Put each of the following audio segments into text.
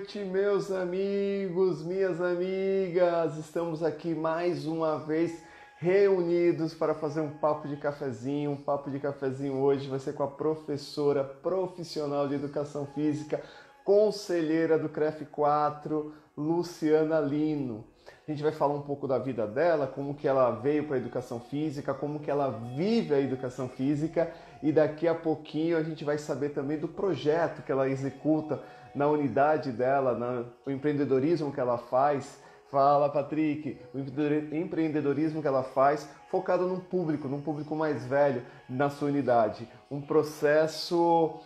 noite, meus amigos, minhas amigas. Estamos aqui mais uma vez reunidos para fazer um papo de cafezinho. Um papo de cafezinho hoje vai ser com a professora profissional de educação física, conselheira do CREF 4, Luciana Lino. A gente vai falar um pouco da vida dela, como que ela veio para a educação física, como que ela vive a educação física, e daqui a pouquinho a gente vai saber também do projeto que ela executa na unidade dela, o empreendedorismo que ela faz. Fala, Patrick, o empreendedorismo que ela faz focado num público mais velho na sua unidade. Um processo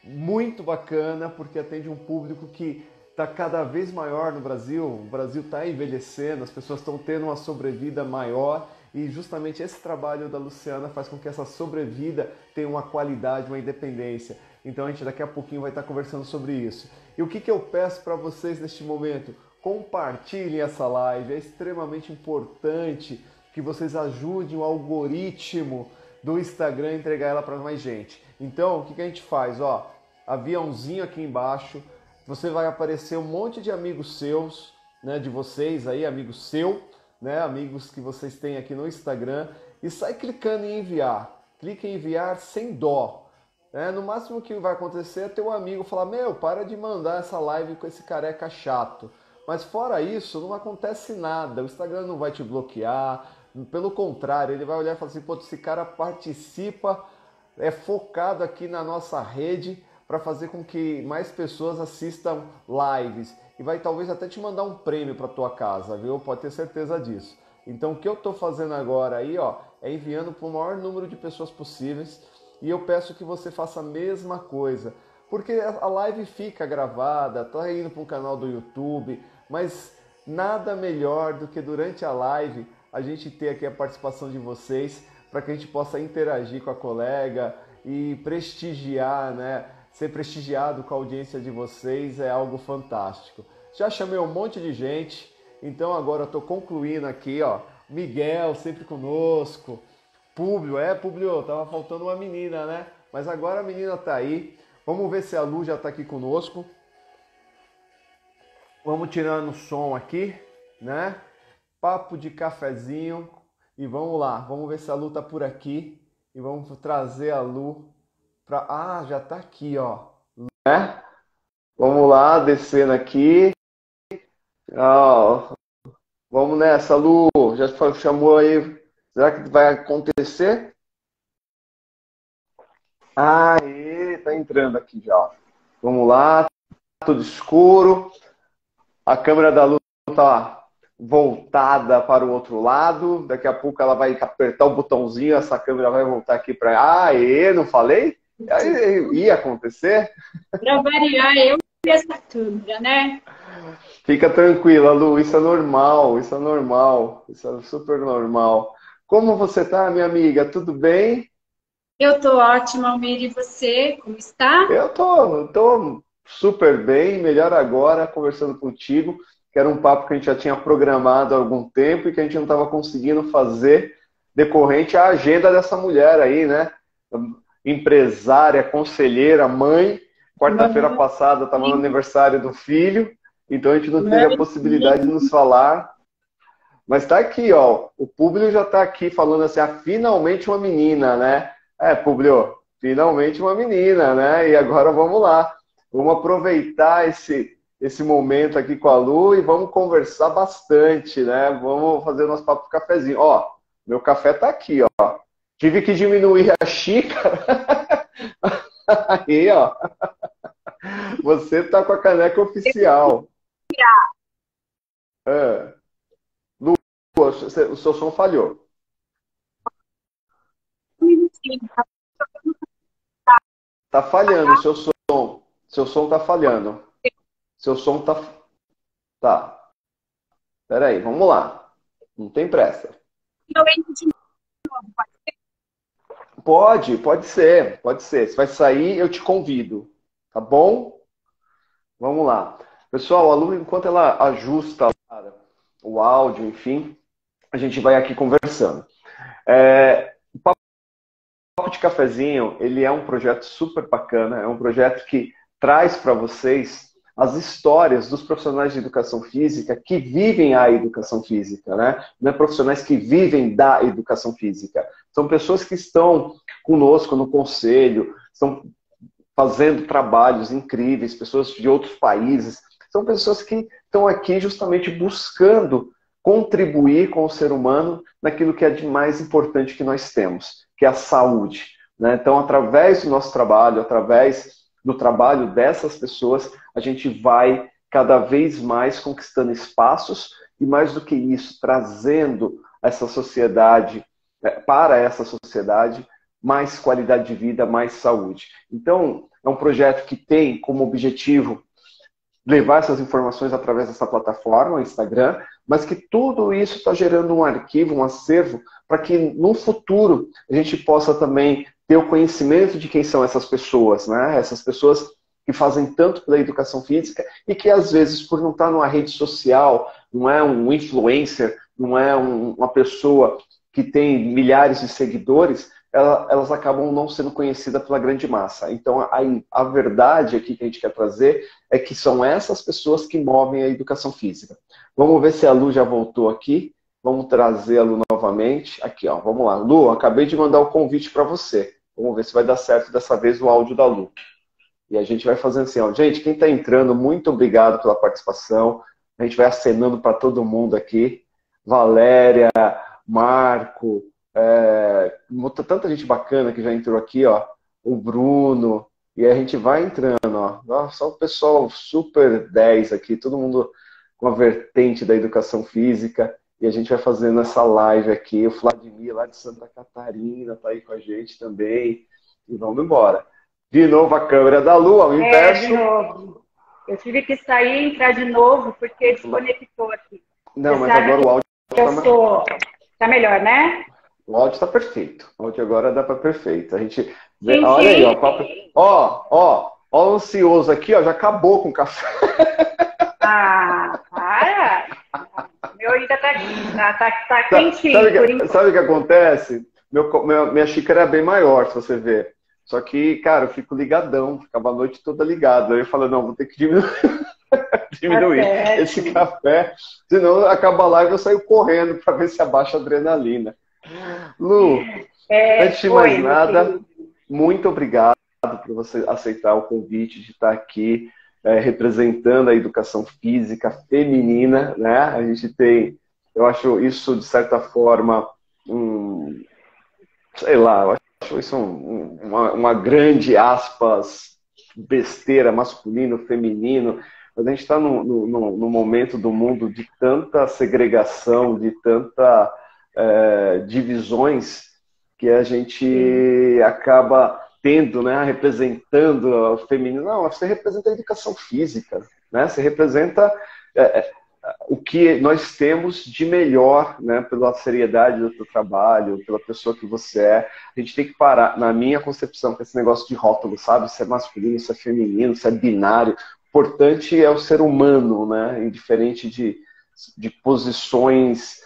muito bacana porque atende um público que está cada vez maior no Brasil. O Brasil está envelhecendo, as pessoas estão tendo uma sobrevida maior e justamente esse trabalho da Luciana faz com que essa sobrevida tenha uma qualidade, uma independência. Então a gente daqui a pouquinho vai estar conversando sobre isso. E o que eu peço para vocês neste momento? Compartilhem essa live, é extremamente importante que vocês ajudem o algoritmo do Instagram a entregar ela para mais gente. Então o que a gente faz? Ó, aviãozinho aqui embaixo, você vai aparecer um monte de amigos seus, né, de vocês aí, amigos seu, né, amigos que vocês têm aqui no Instagram, e sai clicando em enviar. Clique em enviar sem dó. No máximo que vai acontecer é teu amigo falar: meu, para de mandar essa live com esse careca chato. Mas fora isso, não acontece nada. O Instagram não vai te bloquear. Pelo contrário, ele vai olhar e falar assim: pô, esse cara participa, é focado aqui na nossa rede para fazer com que mais pessoas assistam lives. E vai talvez até te mandar um prêmio para tua casa, viu? Pode ter certeza disso. Então o que eu estou fazendo agora aí, ó, é enviando para o maior número de pessoas possíveis. E eu peço que você faça a mesma coisa, porque a live fica gravada, está indo para um canal do YouTube, mas nada melhor do que durante a live a gente ter aqui a participação de vocês, para que a gente possa interagir com a colega e prestigiar, né? Ser prestigiado com a audiência de vocês é algo fantástico. Já chamei um monte de gente, então agora eu estou concluindo aqui, ó. Miguel sempre conosco. Públio, tava faltando uma menina, né? Mas agora a menina tá aí. Vamos ver se a Lu já tá aqui conosco. Vamos tirando o som aqui, né? Papo de cafezinho. E vamos lá, vamos ver se a Lu tá por aqui. E vamos trazer a Lu pra... Ah, já tá aqui, ó. Né? Vamos lá, descendo aqui. Ó, vamos nessa, Lu. Já chamou aí. Será que vai acontecer? Aê, tá entrando aqui já. Vamos lá, tudo escuro. A câmera da Lu tá voltada para o outro lado. Daqui a pouco ela vai apertar o botãozinho, essa câmera vai voltar aqui para... Aê, não falei? Aí, ia acontecer? Para variar, eu e essa câmera, né? Fica tranquila, Lu, isso é normal, isso é normal, isso é super normal. Como você tá, minha amiga? Tudo bem? Eu tô ótima, Almir, e você? Como está? Eu tô super bem, melhor agora, conversando contigo, que era um papo que a gente já tinha programado há algum tempo e que a gente não estava conseguindo fazer decorrente à agenda dessa mulher aí, né? Empresária, conselheira, mãe. Quarta-feira passada estava no aniversário do filho, então a gente não teve a possibilidade de nos falar. Mas tá aqui, ó. O Públio já tá aqui falando assim: finalmente uma menina, né? Públio, finalmente uma menina, né? E agora vamos lá. Vamos aproveitar esse momento aqui com a Lu e vamos conversar bastante, né? Vamos fazer nosso papo de cafezinho. Ó, meu café tá aqui, ó. Tive que diminuir a xícara. Aí, ó. Você tá com a caneca oficial. É. Lu, o seu som falhou. Tá falhando o seu som. Seu som tá falhando. Seu som tá... Tá. Pera aí, vamos lá. Não tem pressa. Eu entro de novo. Pode ser, pode ser. Se vai sair, eu te convido. Tá bom? Vamos lá. Pessoal, a Lu, enquanto ela ajusta o áudio, enfim, a gente vai aqui conversando. O Papo de Cafezinho, ele é um projeto super bacana, é um projeto que traz para vocês as histórias dos profissionais de educação física que vivem a educação física, né? Não é profissionais que vivem da educação física. São pessoas que estão conosco no conselho, estão fazendo trabalhos incríveis, pessoas de outros países. São pessoas que estão aqui justamente buscando contribuir com o ser humano naquilo que é de mais importante que nós temos, que é a saúde, né? Então, através do nosso trabalho, através do trabalho dessas pessoas, a gente vai cada vez mais conquistando espaços e, mais do que isso, trazendo essa sociedade, para essa sociedade, mais qualidade de vida, mais saúde. Então, é um projeto que tem como objetivo levar essas informações através dessa plataforma, o Instagram, mas que tudo isso está gerando um arquivo, um acervo, para que no futuro a gente possa também ter o conhecimento de quem são essas pessoas, né? Essas pessoas que fazem tanto pela educação física e que às vezes, por não estar numa rede social, não é um influencer, não é uma pessoa que tem milhares de seguidores, elas acabam não sendo conhecidas pela grande massa. Então, a verdade aqui que a gente quer trazer é que são essas pessoas que movem a educação física. Vamos ver se a Lu já voltou aqui. Vamos trazer a Lu novamente. Aqui, ó, vamos lá. Lu, acabei de mandar o convite para você. Vamos ver se vai dar certo dessa vez o áudio da Lu. E a gente vai fazendo assim, ó. Gente, quem está entrando, muito obrigado pela participação. A gente vai acenando para todo mundo aqui. Valéria, Marco, tanta gente bacana que já entrou aqui, ó. O Bruno, e a gente vai entrando, ó. Só o pessoal super 10 aqui, todo mundo com a vertente da educação física, e a gente vai fazendo essa live aqui. O Vladimir, lá de Santa Catarina, tá aí com a gente também, e vamos embora. De novo a câmera da Lu, ao inverso. De novo. Eu tive que sair e entrar de novo, porque desconectou aqui. Não, mas agora o áudio tá melhor, né? O áudio está perfeito. O áudio agora dá para perfeito. A gente vê, olha aí, ó, o ansioso aqui, ó, já acabou com o café. Ah, para! Meu ainda tá quentinho. Sabe o que acontece? Minha xícara é bem maior, se você ver. Só que, cara, eu fico ligadão, ficava a noite toda ligado. Aí eu falo, não, vou ter que diminuir esse café, senão acaba a live e eu saio correndo para ver se abaixa a adrenalina. Lu, antes de mais nada, muito obrigado por você aceitar o convite de estar aqui representando a educação física feminina, né? A gente tem, eu acho isso de certa forma, sei lá, eu acho isso uma grande aspas besteira, masculino, feminino. Mas a gente está no momento do mundo de tanta segregação, de tanta divisões, que a gente acaba tendo, né, representando o feminino. Não, você representa a educação física, né? Você representa o que nós temos de melhor, né, pela seriedade do teu trabalho, pela pessoa que você é. A gente tem que parar, na minha concepção, com esse negócio de rótulo, sabe? Se é masculino, se é feminino, se é binário. O importante é o ser humano, né? Indiferente de posições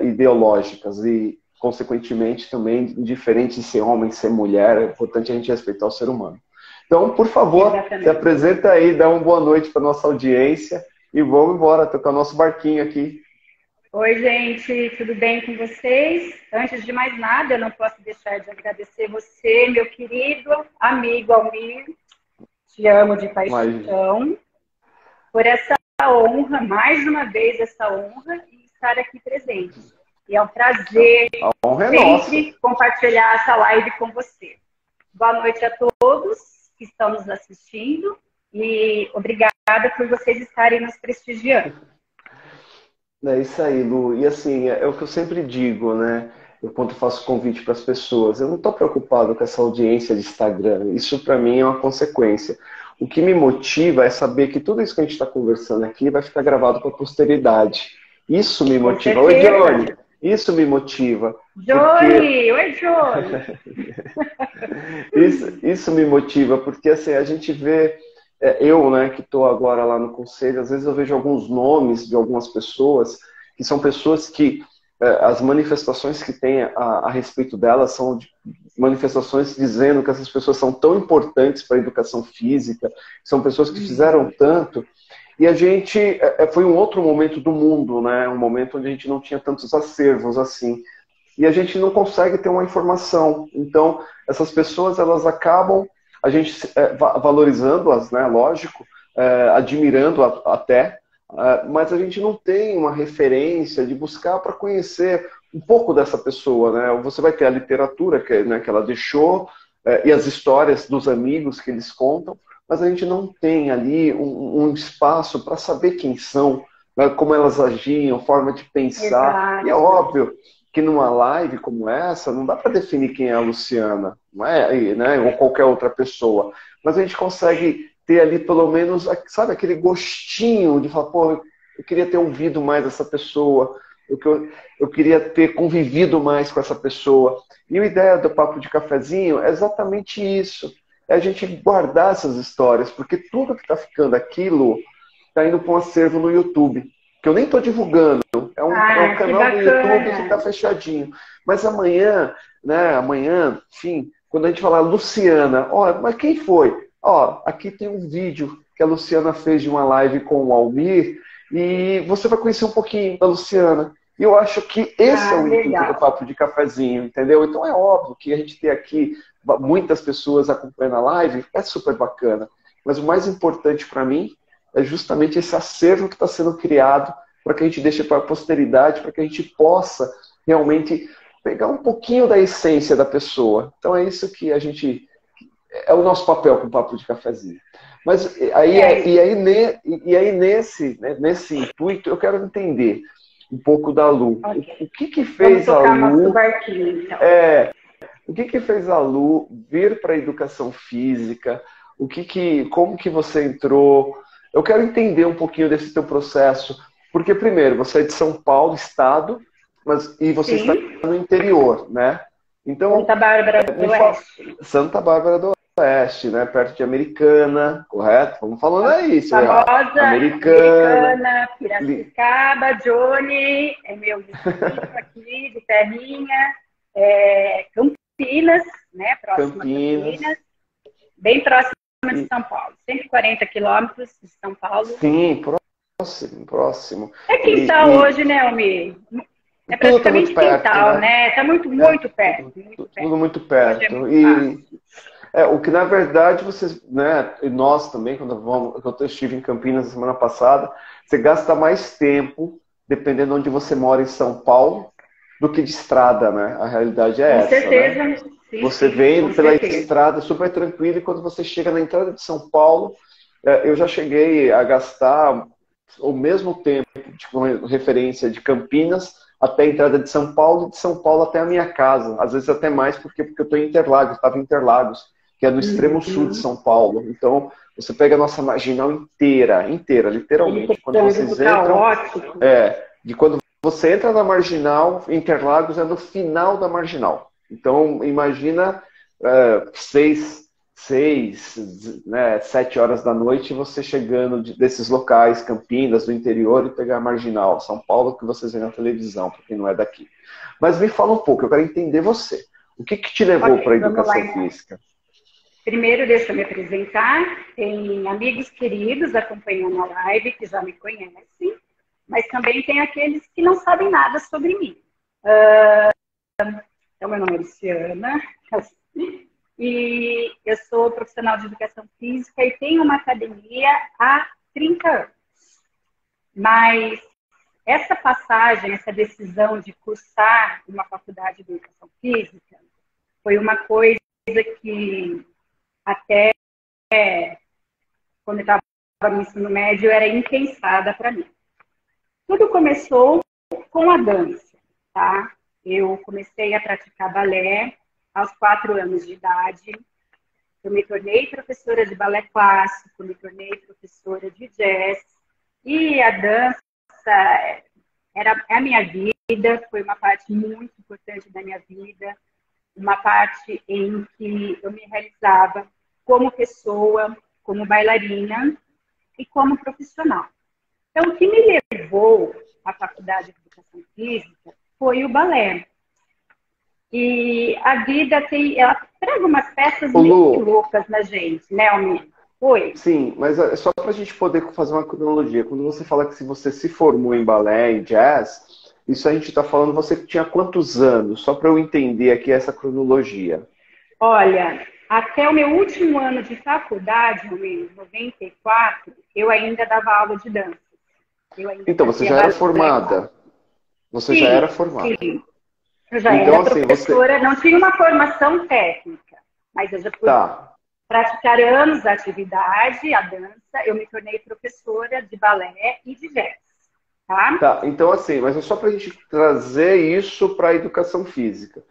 ideológicas e, consequentemente, também indiferente de ser homem, ser mulher. É importante a gente respeitar o ser humano. Então, por favor, se apresenta aí, dá uma boa noite para nossa audiência e vamos embora, tocar nosso barquinho aqui. Oi, gente, tudo bem com vocês? Antes de mais nada, eu não posso deixar de agradecer você, meu querido amigo Almir. Te amo de paixão por essa honra, mais uma vez essa honra, e estar aqui presente. E é um prazer sempre compartilhar essa live com você. Boa noite a todos que estão nos assistindo e obrigada por vocês estarem nos prestigiando. É isso aí, Lu. E assim, é o que eu sempre digo, né? Eu, quando faço convite para as pessoas, eu não estou preocupado com essa audiência de Instagram. Isso, para mim, é uma consequência. O que me motiva é saber que tudo isso que a gente está conversando aqui vai ficar gravado para a posteridade. Isso me motiva. Oi, Johnny. Isso me motiva. Johnny! Oi, Johnny! Isso me motiva, porque assim, a gente vê... eu, né, que estou agora lá no conselho, às vezes eu vejo alguns nomes de algumas pessoas, que são pessoas que as manifestações que tem a respeito delas são manifestações dizendo que essas pessoas são tão importantes para a educação física, são pessoas que fizeram tanto. E a gente, foi um outro momento do mundo, né? Um momento onde a gente não tinha tantos acervos assim. E a gente não consegue ter uma informação. Então, essas pessoas, elas acabam, a gente valorizando-as, né? Lógico, admirando até, mas a gente não tem uma referência de buscar para conhecer um pouco dessa pessoa, né? Você vai ter a literatura que ela deixou, e as histórias dos amigos que eles contam, mas a gente não tem ali um espaço para saber quem são, né, como elas agiam, forma de pensar. Exato. E é óbvio que numa live como essa, não dá para definir quem é a Luciana, não é, né, ou qualquer outra pessoa, mas a gente consegue ter ali pelo menos, sabe, aquele gostinho de falar, pô, eu queria ter ouvido mais essa pessoa, eu queria ter convivido mais com essa pessoa. E a ideia do Papo de Cafezinho é exatamente isso. É a gente guardar essas histórias, porque tudo que está ficando aquilo está indo para um acervo no YouTube, que eu nem estou divulgando. É um canal do YouTube que está fechadinho. Mas amanhã, né, enfim, quando a gente falar Luciana, ó, mas quem foi? Ó, aqui tem um vídeo que a Luciana fez de uma live com o Almir, e você vai conhecer um pouquinho da Luciana. E eu acho que esse é o intuito do Papo de Cafezinho, entendeu? Então é óbvio que a gente tem aqui muitas pessoas acompanhando a live, é super bacana. Mas o mais importante para mim é justamente esse acervo que está sendo criado para que a gente deixe para a posteridade, para que a gente possa realmente pegar um pouquinho da essência da pessoa. Então é isso que a gente... é o nosso papel com o Papo de Cafezinho. Mas aí nesse intuito, eu quero entender um pouco da Lu. Okay. O que fez a Lu... barquinho, então. O que fez a Lu vir para a educação física? Como que você entrou? Eu quero entender um pouquinho desse teu processo. Porque, primeiro, você é de São Paulo, estado, e você Sim. está no interior, né? Então, Santa Bárbara do Oeste. Santa Bárbara do Oeste, né? Perto de Americana, correto? Vamos falando aí, se eu errar. Americana, Piracicaba, Johnny, é meu distrito aqui, de Terrinha, Campinas, né? Próximo a Campinas, bem próximo de São Paulo, 140 quilômetros de São Paulo. Sim, próximo. É quintal hoje, né, Almir? É praticamente tá perto, quintal, né? Tá muito perto. Tudo muito perto. O que, na verdade, vocês, né, e nós também, quando eu estive em Campinas na semana passada, você gasta mais tempo, dependendo de onde você mora em São Paulo, do que de estrada, né? A realidade é essa. Com certeza. Né? Sim, você vem pela estrada super tranquilo, e quando você chega na entrada de São Paulo, eu já cheguei a gastar o mesmo tempo, tipo, referência de Campinas até a entrada de São Paulo, e de São Paulo até a minha casa. Às vezes até mais, porque eu estou em Interlagos, estava em Interlagos, que é no extremo sul de São Paulo. Então, você pega a nossa marginal inteira, literalmente. Quando vocês entram... de quando você entra na marginal, Interlagos é no final da marginal. Então, imagina 7 horas da noite, você chegando desses locais, Campinas, do interior, e pegar a marginal, São Paulo, que vocês veem na televisão, para quem não é daqui. Mas me fala um pouco, eu quero entender você. O que te levou para a educação física? Primeiro, deixa eu me apresentar. Tem amigos queridos acompanhando a live, que já me conhecem, mas também tem aqueles que não sabem nada sobre mim. Então, meu nome é Luciana, e eu sou profissional de educação física e tenho uma academia há 30 anos. Mas essa passagem, essa decisão de cursar uma faculdade de educação física foi uma coisa que até quando eu estava no ensino médio era impensada para mim. Tudo começou com a dança, tá? Eu comecei a praticar balé aos 4 anos de idade. Eu me tornei professora de balé clássico, me tornei professora de jazz. E a dança era a minha vida, foi uma parte muito importante da minha vida, uma parte em que eu me realizava como pessoa, como bailarina e como profissional. Então, o que me levou à faculdade de educação física foi o balé. E a vida tem, ela traga umas peças Ô, muito Lu, loucas na gente, né, Almir? Oi? sim, mas é só para a gente poder fazer uma cronologia. Quando você fala que se você se formou em balé, em jazz, isso a gente está falando, você tinha quantos anos? Só para eu entender aqui essa cronologia. Olha, até o meu último ano de faculdade, em 94, eu ainda dava aula de dança. Eu ainda Então, você fazia já era balé, claro. formada. Você já era Sim, formada. sim. Eu já Então, era assim, você. professora, não tinha uma formação técnica, mas eu já por Tá, praticar anos a atividade, a dança, eu me tornei professora de balé e de jazz, tá? tá. Então, assim, mas é só para a gente trazer isso para a educação física.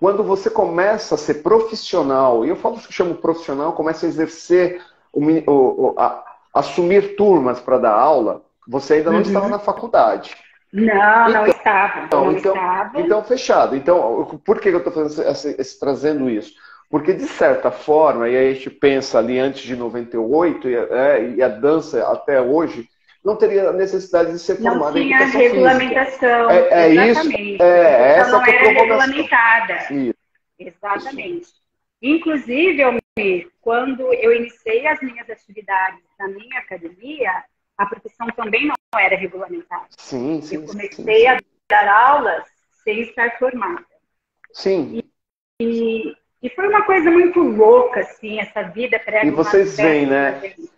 Quando você começa a ser profissional, e eu falo que chamo profissional, começa a exercer, assumir turmas para dar aula, você ainda não estava Uhum. na faculdade. Não, não Então, estava, então, não então, estava. então fechado. Então, por que eu estou trazendo isso? Porque, de certa forma, e aí a gente pensa ali antes de 98, e a dança até hoje, não teria necessidade de ser Não formada em tinha educação física. regulamentação, É isso, exatamente. A é educação essa não que é a era provocação. regulamentada, Isso. exatamente. Inclusive, quando eu iniciei as minhas atividades na minha academia, a profissão também não era regulamentada. Sim, Eu sim, sim, comecei a sim. dar aulas sem estar formada. Sim. E foi uma coisa muito louca, assim, essa vida E prega umas vocês veem, peças na né? gente.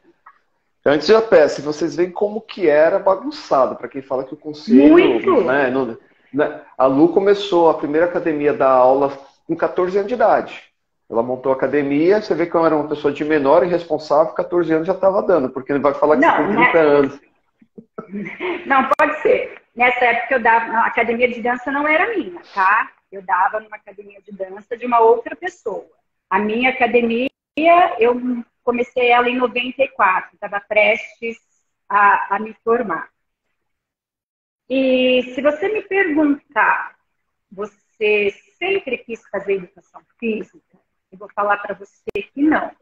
Antes da peça, vocês veem como que era bagunçado, para quem fala que o conselho, Muito! né, a Lu começou a primeira academia da aula com 14 anos de idade. Ela montou a academia, você vê que eu era uma pessoa de menor e responsável, 14 anos já estava dando, porque ele vai falar que você tem Não, 30 né? anos. Não, pode ser. Nessa época eu dava, a academia de dança não era minha, tá? Eu dava numa academia de dança de uma outra pessoa. A minha academia, eu comecei ela em 94, estava prestes a me formar. E se você me perguntar, você sempre quis fazer educação física? Eu vou falar para você que não.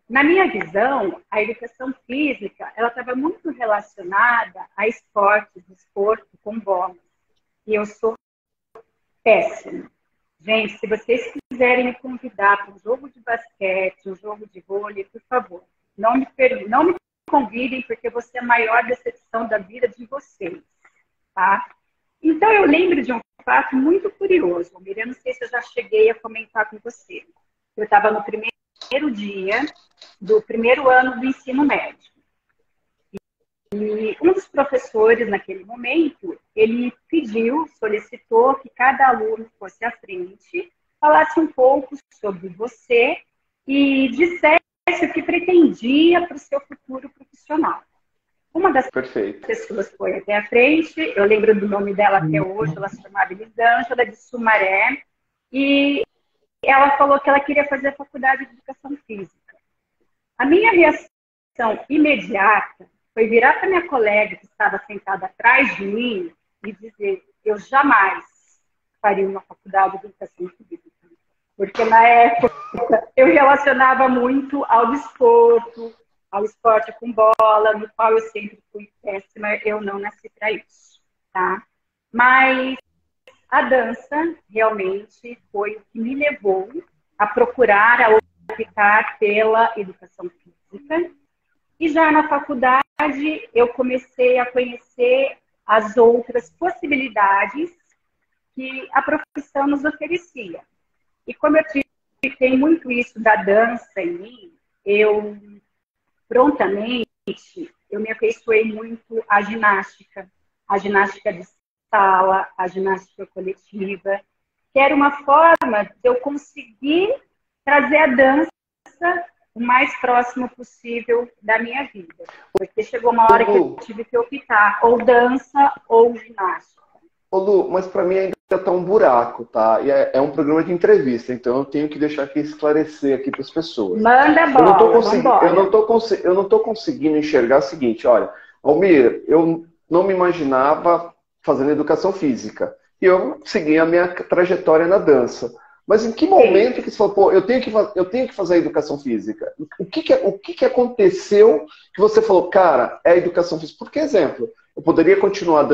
Na minha visão, a educação física ela estava muito relacionada a esportes, desporto com bola. E eu sou péssima. Gente, se vocês quiserem me convidar para um jogo de basquete, um jogo de vôlei, por favor, não me convidem, porque você é a maior decepção da vida de vocês. Tá? Então, eu lembro de um fato muito curioso. Eu não sei se eu já cheguei a comentar com você. Eu estava no primeiro dia do primeiro ano do ensino médio. E um dos professores, naquele momento, ele solicitou que cada aluno fosse à frente, falasse um pouco sobre você e dissesse o que pretendia para o seu futuro profissional. Uma das Perfeito. pessoas foi até a frente, eu lembro do nome dela até hoje, ela se chamava Elisângela de Sumaré, e ela falou que ela queria fazer a faculdade de Educação Física. A minha reação imediata foi virar para minha colega que estava sentada atrás de mim e dizer: eu jamais faria uma faculdade de Educação Física. Porque na época eu relacionava muito ao desporto, ao esporte com bola, no qual eu sempre fui péssima, eu não nasci para isso, tá? Mas a dança realmente foi o que me levou a procurar, a optar pela educação física. E já na faculdade eu comecei a conhecer as outras possibilidades que a profissão nos oferecia. E como eu tem muito isso da dança em mim, eu prontamente eu me afeiçoei muito à ginástica de sala, a ginástica coletiva, que era uma forma de eu conseguir trazer a dança o mais próximo possível da minha vida. Porque chegou uma hora que eu tive que optar, ou dança ou ginástica. Ô Lu, mas para mim ainda tá um buraco, tá? E é um programa de entrevista, então eu tenho que deixar aqui esclarecer aqui para as pessoas. Manda bola, Eu não tô conseguindo enxergar o seguinte, olha, Almir, eu não me imaginava fazendo educação física. E eu segui a minha trajetória na dança. Mas em que momento que você falou, pô, eu tenho que fazer a educação física? O que aconteceu que você falou, cara, é a educação física? Por que exemplo? Eu poderia continuar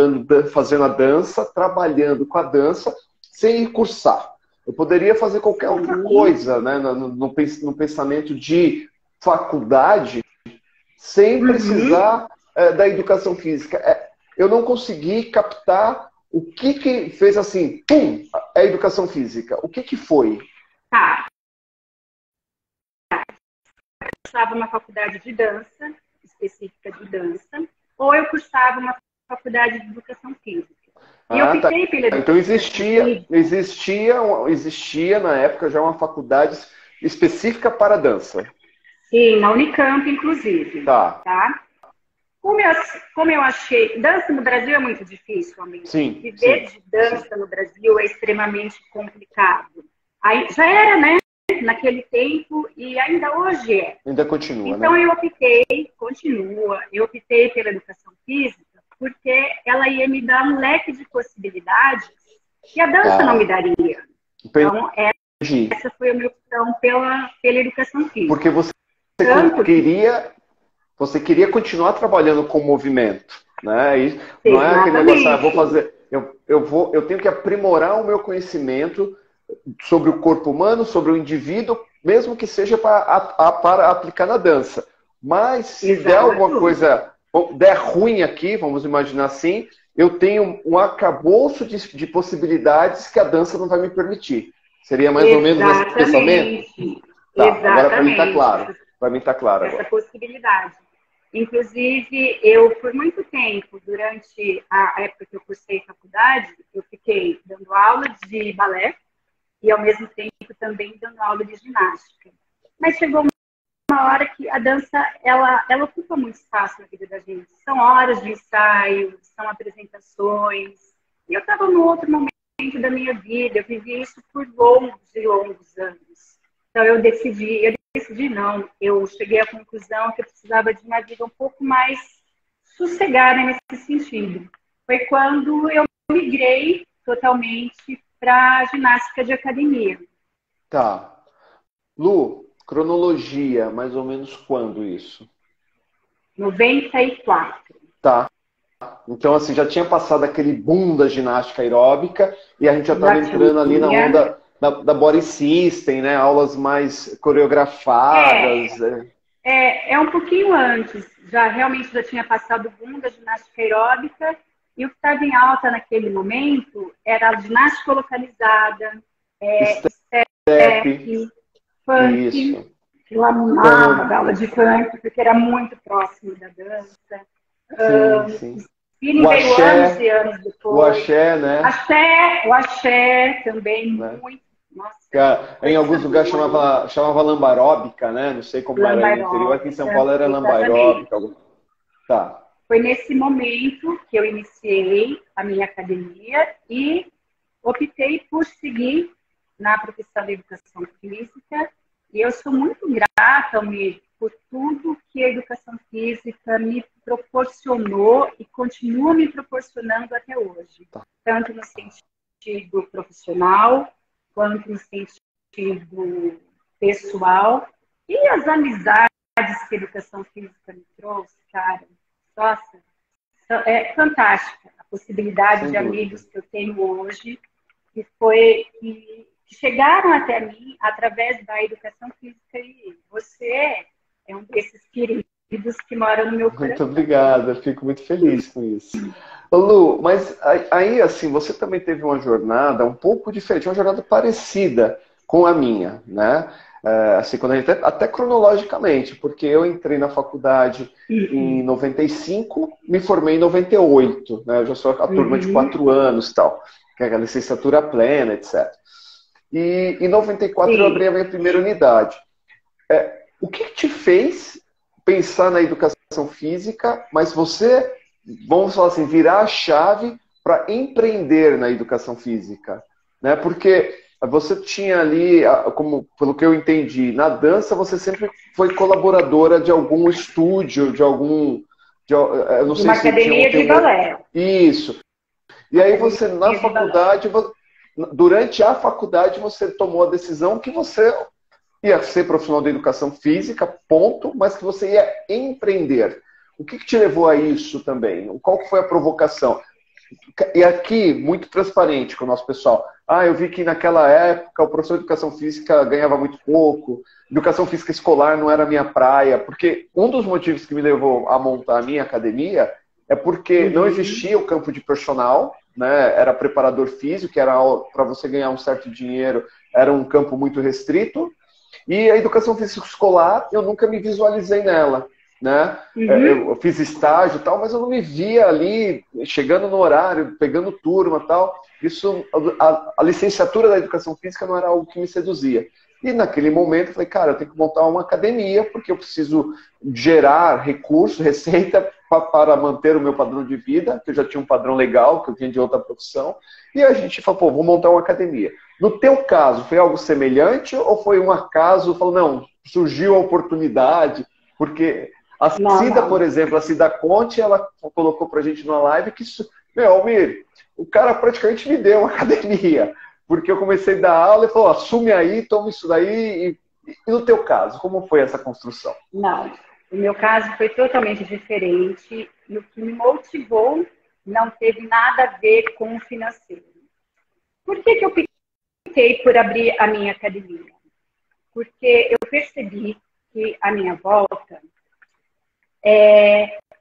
fazendo a dança, trabalhando com a dança, sem ir cursar. Eu poderia fazer qualquer outra coisa, né, no pensamento de faculdade, sem precisar da educação física. Eu não consegui captar o que fez assim, pum, a educação física. O que foi? Tá. Eu cursava uma faculdade de dança, específica de dança, ou eu cursava uma faculdade de educação física. E eu optei pela educação física. Então existia na época já uma faculdade específica para dança. Sim, na Unicamp, inclusive. Tá? Como eu achei... Dança no Brasil é muito difícil, amigo. Sim, Viver de dança no Brasil é extremamente complicado. Aí, já era, né? Naquele tempo, e ainda hoje é. Ainda continua, então, né? Eu optei pela educação física porque ela ia me dar um leque de possibilidades que a dança não me daria. Então, essa foi a minha opção pela educação física. Porque você queria continuar trabalhando com movimento, né? E não é aquele negócio, eu tenho que aprimorar o meu conhecimento sobre o corpo humano, sobre o indivíduo, mesmo que seja para aplicar na dança. Mas se der alguma coisa, der ruim aqui, vamos imaginar assim, eu tenho um arcabouço de possibilidades que a dança não vai me permitir. Seria mais ou menos esse pensamento? Tá, agora para mim está claro. Para mim está claro agora. Essa possibilidade. Inclusive, eu, por muito tempo, durante a época que eu cursei faculdade, eu fiquei dando aula de balé e, ao mesmo tempo, também dando aula de ginástica. Mas chegou uma hora que a dança, ela ocupa muito espaço na vida da gente. São horas de ensaio, são apresentações. E eu estava num outro momento da minha vida, eu vivi isso por longos e longos anos. Então, eu cheguei à conclusão que eu precisava de uma vida um pouco mais sossegada nesse sentido. Foi quando eu migrei totalmente para a ginástica de academia. Tá. Lu, cronologia, mais ou menos quando isso? 94. Tá. Então, assim, já tinha passado aquele boom da ginástica aeróbica e a gente já estava entrando ali na onda da body system, né? Aulas mais coreografadas. É um pouquinho antes. Realmente já tinha passado o boom da ginástica aeróbica e o que estava em alta naquele momento era a ginástica localizada, step, funk. Isso. Eu amava dar aula de funk porque era muito próximo da dança. Sim. O axé, anos e anos depois. O axé, né? O axé também, né? Muito. Nossa, em alguns lugares chamava lambaróbica, né? Não sei como era aí no interior. Aqui em São Paulo era lambaróbica. Tá. Foi nesse momento que eu iniciei a minha academia e optei por seguir na profissão de educação física. E eu sou muito grata, Almir, por tudo que a educação física me proporcionou e continua me proporcionando até hoje. Tanto no sentido profissional, quanto no sentido pessoal. E as amizades que a educação física me trouxe, cara, nossa, é fantástica a possibilidade de amigos que eu tenho hoje, que chegaram até mim através da educação física, e você é um desses queridos que moram no meu coração. Muito obrigada, eu fico muito feliz com isso. Lu, mas aí, assim, você também teve uma jornada um pouco diferente, uma jornada parecida com a minha, né? Assim, quando a gente, até cronologicamente, porque eu entrei na faculdade em 95, me formei em 98, né? Eu já sou a turma de 4 anos e tal, que é a licenciatura plena, etc. E em 94 eu abri a minha primeira unidade. O que te fez pensar na educação física, mas você, vamos falar assim, virar a chave para empreender na educação física, né? Porque você tinha ali, como, pelo que eu entendi, na dança você sempre foi colaboradora de algum estúdio, de algum... eu não sei uma se academia de balé. Isso. E aí você, na faculdade, durante a faculdade, você tomou a decisão que você ia ser profissional da educação física, ponto, mas que você ia empreender. O que te levou a isso também? Qual foi a provocação? E aqui, muito transparente com o nosso pessoal, Ah, eu vi que naquela época o professor de educação física ganhava muito pouco, educação física escolar não era a minha praia, porque um dos motivos que me levou a montar a minha academia é porque não existia o campo de personal, né? Era preparador físico, que era para você ganhar um certo dinheiro, era um campo muito restrito, e a educação física escolar, eu nunca me visualizei nela, né? Eu fiz estágio e tal, mas eu não me via ali chegando no horário, pegando turma e tal. Isso, a licenciatura da educação física não era algo que me seduzia. E naquele momento eu falei, cara, eu tenho que montar uma academia, porque eu preciso gerar recurso, receita para manter o meu padrão de vida, que eu já tinha um padrão legal, que eu tinha de outra profissão. E a gente falou, pô, vou montar uma academia. No teu caso, foi algo semelhante ou foi um acaso? Falou, não, surgiu a oportunidade, porque a Cida, por exemplo, a Cida Conte, ela colocou pra gente numa live que, meu, Almir, o cara praticamente me deu uma academia, porque eu comecei a dar aula e falou, assume aí, toma isso daí. E no teu caso, como foi essa construção? Não, o meu caso foi totalmente diferente e o que me motivou não teve nada a ver com o financeiro. Por que que eu optei por abrir a minha academia? Porque eu percebi que à minha volta,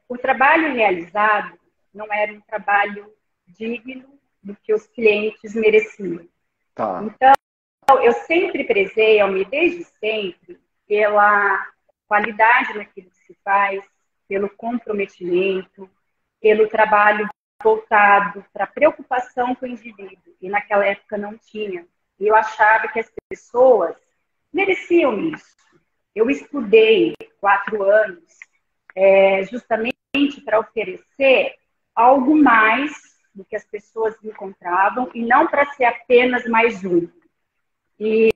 o trabalho realizado não era um trabalho digno do que os clientes mereciam. Tá. Então, eu sempre prezei, desde sempre, pela qualidade naquilo que se faz, pelo comprometimento, pelo trabalho voltado para a preocupação com o indivíduo. E naquela época não tinha. E eu achava que as pessoas mereciam isso. Eu estudei 4 anos justamente para oferecer algo mais do que as pessoas encontravam e não para ser apenas mais um. E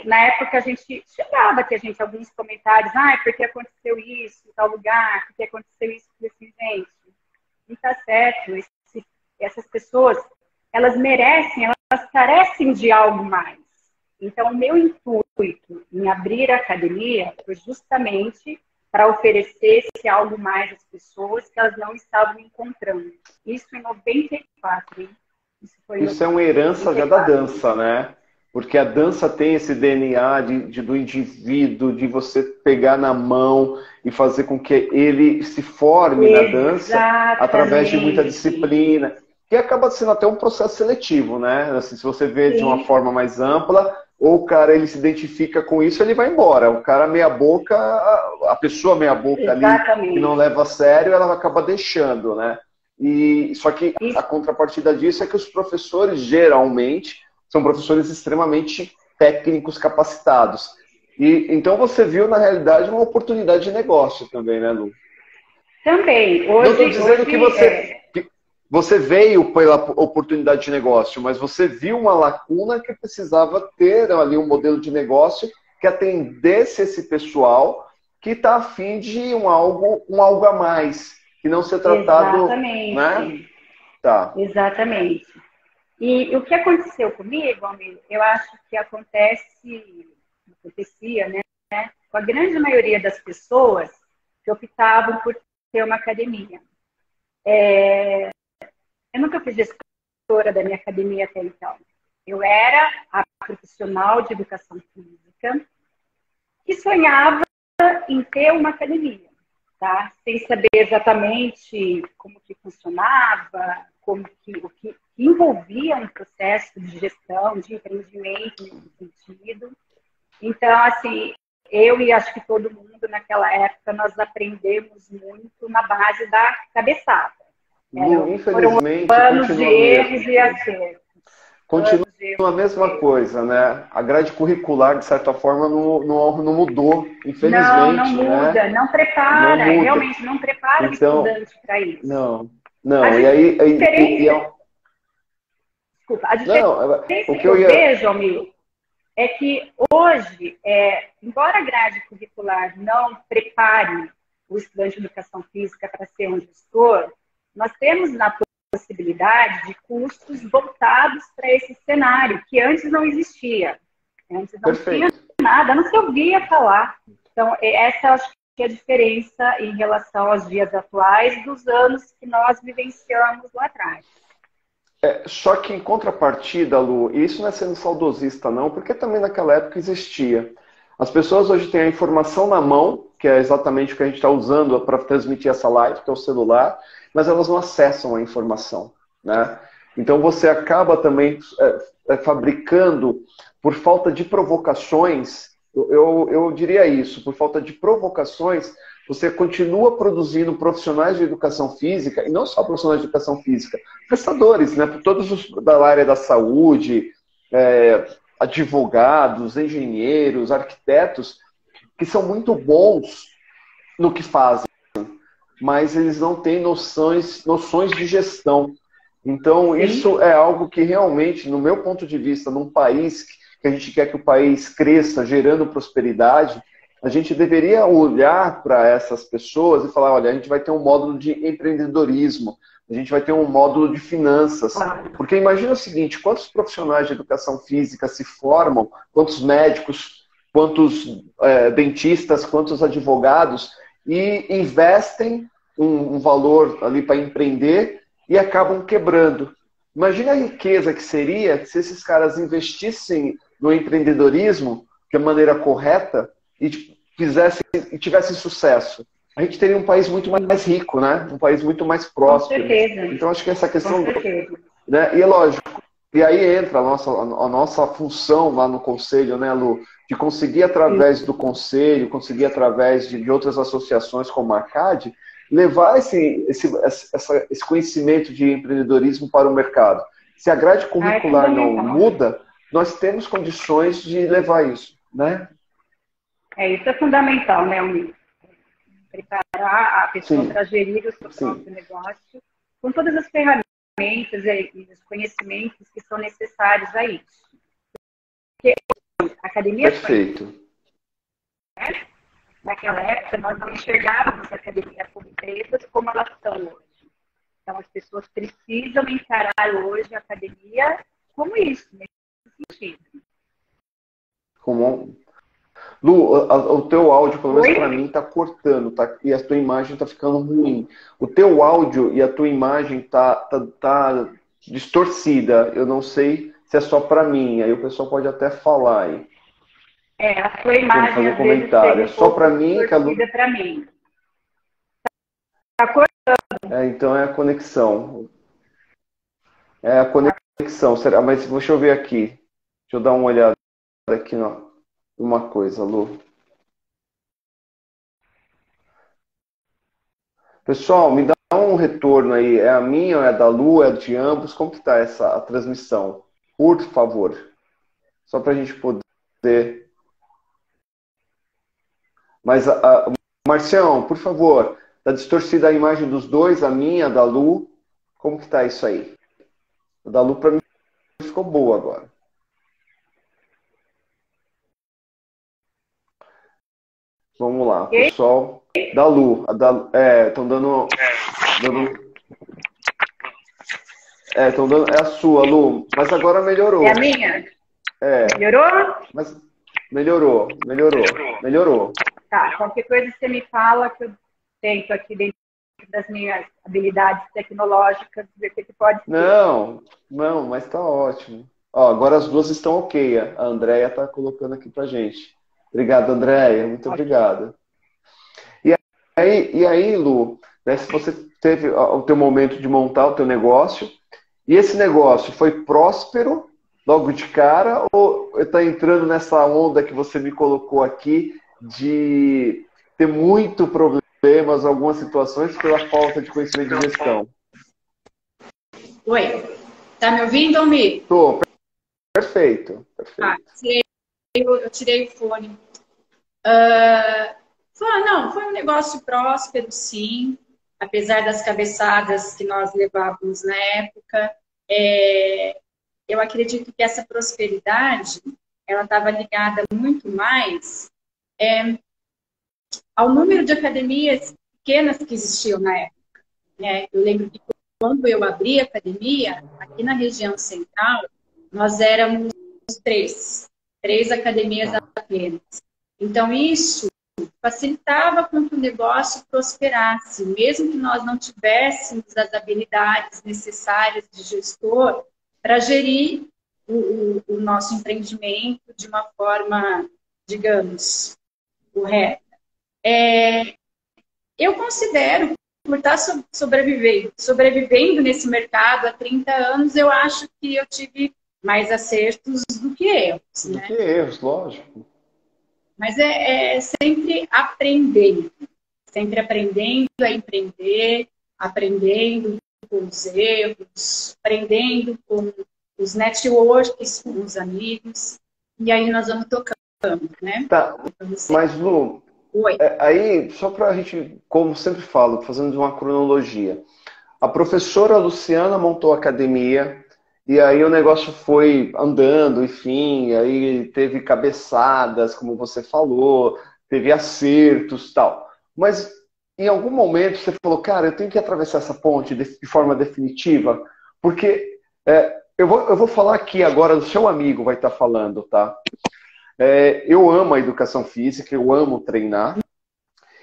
na época a gente chegava a gente alguns comentários, porque aconteceu isso em tal lugar, porque aconteceu isso, assim, gente, não está certo, essas pessoas, elas merecem, elas carecem de algo mais. Então, o meu intuito em abrir a academia foi justamente para oferecer esse algo mais às pessoas que elas não estavam encontrando. Isso em 94, hein? Isso é uma herança já da dança, né? Porque a dança tem esse DNA do indivíduo, de você pegar na mão e fazer com que ele se forme na dança através de muita disciplina. Que acaba sendo até um processo seletivo, né? Assim, se você vê de uma forma mais ampla, ou o cara ele se identifica com isso, ele vai embora. O cara meia boca, a pessoa meia boca ali, que não leva a sério, ela acaba deixando, né? E só que a contrapartida disso é que os professores, geralmente, são professores extremamente técnicos, capacitados. E então você viu, na realidade, uma oportunidade de negócio também, né, Lu? Também. Não estou dizendo que você veio pela oportunidade de negócio, mas você viu uma lacuna que precisava ter ali um modelo de negócio que atendesse esse pessoal que está afim de um algo a mais, que não ser tratado... Exatamente. Né? Tá. Exatamente. E o que aconteceu comigo, Almir, eu acho que acontecia, né, com a grande maioria das pessoas que optavam por ter uma academia. Eu nunca fui gestora da minha academia até então. Eu era a profissional de educação física que sonhava em ter uma academia, tá? Sem saber exatamente como que funcionava, o que envolvia um processo de gestão, de empreendimento nesse sentido. Então, assim, eu e acho que todo mundo naquela época, nós aprendemos muito na base da cabeçada. Infelizmente, foram anos de erros e acertos. Continua a mesma coisa, né? A grade curricular, de certa forma, não mudou, infelizmente. Não muda, né? Não prepara, não muda. Realmente não prepara então, o estudante para isso. Não. E aí... Desculpa, a diferença que eu vejo, Almir, é que hoje, embora a grade curricular não prepare o estudante de educação física para ser um gestor, nós temos na possibilidade de cursos voltados para esse cenário, que antes não existia. Antes não tinha nada, não se ouvia falar. Então, essa acho que é a diferença em relação aos dias atuais dos anos que nós vivenciamos lá atrás. Só que em contrapartida, Lu, e isso não é sendo saudosista não, porque também naquela época existia. As pessoas hoje têm a informação na mão, que é exatamente o que a gente está usando para transmitir essa live, que é o celular, mas elas não acessam a informação, né? Então você acaba também fabricando, por falta de provocações, eu diria isso, por falta de provocações, você continua produzindo profissionais de educação física, e não só profissionais de educação física, prestadores, né? Todos da área da saúde, advogados, engenheiros, arquitetos, que são muito bons no que fazem, mas eles não têm noções de gestão. Então, Sim. Isso é algo que realmente, no meu ponto de vista, num país que a gente quer que o país cresça, gerando prosperidade, a gente deveria olhar para essas pessoas e falar, olha, a gente vai ter um módulo de empreendedorismo, a gente vai ter um módulo de finanças. Porque imagina o seguinte, quantos profissionais de educação física se formam, quantos médicos, quantos dentistas, quantos advogados, e investem um valor ali para empreender e acabam quebrando. Imagina a riqueza que seria se esses caras investissem no empreendedorismo de maneira correta e tivessem sucesso. A gente teria um país muito mais rico, né? Um país muito mais próspero. Com certeza. Então, acho que essa questão... Com certeza. Né? E é lógico, e aí entra a nossa função lá no Conselho, né, Lu? De conseguir, através do Conselho, conseguir através de outras associações como a CAD, levar esse conhecimento de empreendedorismo para o mercado. Se a grade curricular não muda, nós temos condições de levar isso, né? Isso é fundamental, né, Almir? Preparar a pessoa para gerir o seu próprio negócio com todas as ferramentas e os conhecimentos que são necessários a isso. Porque a academia... Perfeito. Naquela época, nós não enxergávamos a academia como empresas como elas são hoje. Então, as pessoas precisam encarar hoje a academia como isso, nesse sentido. Lu, o teu áudio, pelo menos para mim, está cortando, tá? E a tua imagem está ficando ruim. O teu áudio e a tua imagem tá distorcida. Eu não sei se é só para mim. Aí o pessoal pode até falar aí. A sua imagem fazer comentário. É só para mim que a Lu... para mim. Tá cortando. Então é a conexão. É a conexão. Será? Mas deixa eu ver aqui. Deixa eu dar uma olhada aqui numa coisa, Lu. Pessoal, me dá um retorno aí. É a minha, é a da Lu, é de ambos? Como que tá a transmissão? Por favor. Só para a gente poder... Mas, Marcião, por favor, tá distorcida a imagem dos dois, a minha, a da Lu. Como que tá isso aí? A da Lu para mim ficou boa agora. Vamos lá, pessoal. Da Lu. Estão dando... Estão dando... É a sua, Lu. Mas agora melhorou. É a minha? Melhorou? Mas melhorou. Tá, qualquer coisa você me fala que eu tento aqui dentro das minhas habilidades tecnológicas ver o que pode ser. Não, mas tá ótimo. Ó, agora as duas estão ok. A Andréia tá colocando aqui pra gente. Obrigado, Andréia. Muito obrigado. E aí, Lu, né, se você teve o teu momento de montar o teu negócio, e esse negócio foi próspero logo de cara, ou está entrando nessa onda que você me colocou aqui de ter muito problemas, algumas situações, pela falta de conhecimento de gestão? Oi, tá me ouvindo, Almir? Tô, perfeito. Eu tirei o fone. Foi um negócio próspero, sim, apesar das cabeçadas que nós levávamos na época. Eu acredito que essa prosperidade, ela estava ligada muito mais ao número de academias pequenas que existiam na época. Eu lembro que quando eu abri a academia, aqui na região central, nós éramos três academias apenas. Então, isso facilitava com que o negócio prosperasse, mesmo que nós não tivéssemos as habilidades necessárias de gestor para gerir o nosso empreendimento de uma forma, digamos, correta. Eu considero, por estar sobrevivendo nesse mercado há 30 anos, eu acho que eu tive mais acertos do que erros. Do que erros, lógico. Mas é sempre aprendendo a empreender, aprendendo com os erros, aprendendo com os networks, com os amigos, e aí nós vamos tocando, né? Tá, mas Lu, aí, só para a gente, como sempre falo, fazendo uma cronologia, a professora Luciana montou a academia, e aí o negócio foi andando, enfim, aí teve cabeçadas, como você falou, teve acertos e tal. Mas em algum momento você falou, cara, eu tenho que atravessar essa ponte de forma definitiva, porque eu vou falar aqui agora, o seu amigo vai estar falando, tá? Eu amo a educação física, eu amo treinar,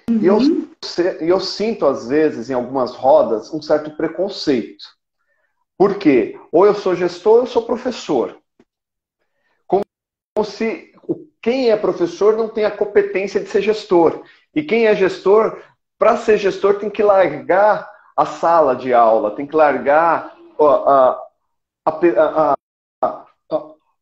e eu sinto, às vezes, em algumas rodas, um certo preconceito. Por quê? Ou eu sou gestor ou eu sou professor. Como se quem é professor não tem a competência de ser gestor. E quem é gestor, para ser gestor, tem que largar a sala de aula, tem que largar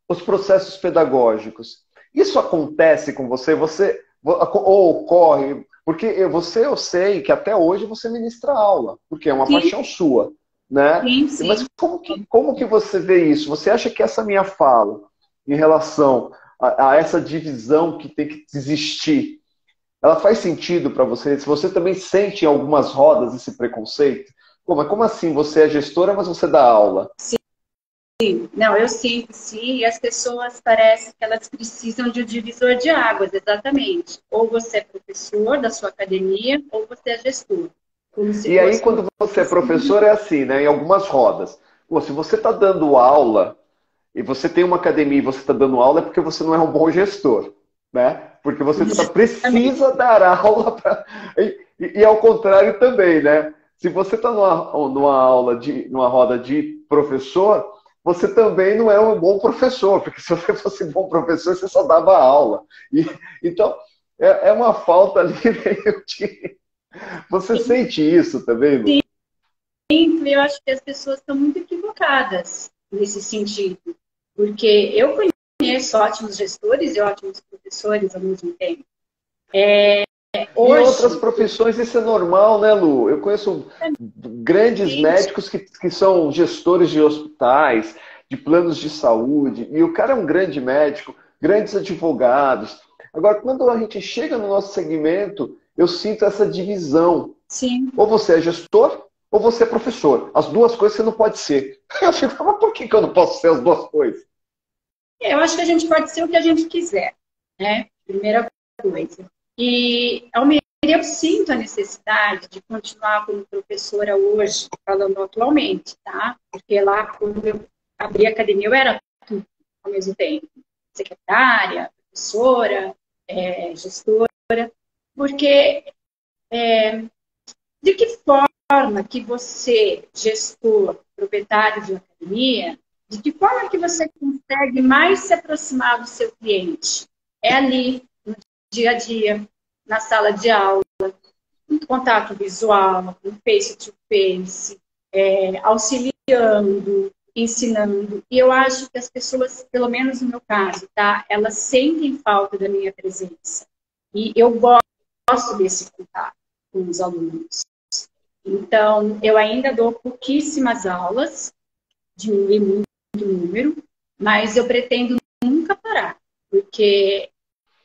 os processos pedagógicos. Isso acontece com você? Ou ocorre? Porque eu sei que até hoje você ministra aula, porque é uma paixão sua. Né? Sim. Mas como que você vê isso? Você acha que essa minha fala em relação a essa divisão que tem que existir, ela faz sentido para você? Se você também sente em algumas rodas esse preconceito? Mas como assim? Você é gestora, mas você dá aula? Sim. Não, eu sinto, sim, e as pessoas parecem que elas precisam de um divisor de águas, exatamente. Ou você é professor da sua academia, ou você é gestor. E aí, quando você é professor, é assim, né? Em algumas rodas. Pô, se você está dando aula, e você tem uma academia e você está dando aula, é porque você não é um bom gestor, né? Porque você precisa dar aula para... E ao contrário também, né? Se você está numa roda de professor, você também não é um bom professor, porque se você fosse um bom professor, você só dava aula. Então, é uma falta ali meio de... Você sente isso também, Lu? Sim, eu acho que as pessoas estão muito equivocadas nesse sentido. Porque eu conheço ótimos gestores e ótimos professores ao mesmo tempo. Hoje... Em outras profissões isso é normal, né, Lu? Eu conheço grandes médicos que são gestores de hospitais, de planos de saúde, e o cara é um grande médico, grandes advogados. Agora, quando a gente chega no nosso segmento, eu sinto essa divisão. Sim. Ou você é gestor, ou você é professor. As duas coisas você não pode ser. Eu fico, mas por que eu não posso ser as duas coisas? Eu acho que a gente pode ser o que a gente quiser, né? Primeira coisa. E eu sinto a necessidade de continuar como professora hoje, falando atualmente, tá? Porque lá, quando eu abri a academia, eu era tudo ao mesmo tempo. Secretária, professora, gestora. Porque de que forma que você, gestor, proprietário de uma academia, de que forma que você consegue mais se aproximar do seu cliente? É ali, no dia a dia, na sala de aula, no contato visual, no face-to-face, auxiliando, ensinando. E eu acho que as pessoas, pelo menos no meu caso, tá, elas sentem falta da minha presença. E eu gosto desse contato com os alunos. Então, eu ainda dou pouquíssimas aulas, diminui muito o número, mas eu pretendo nunca parar, porque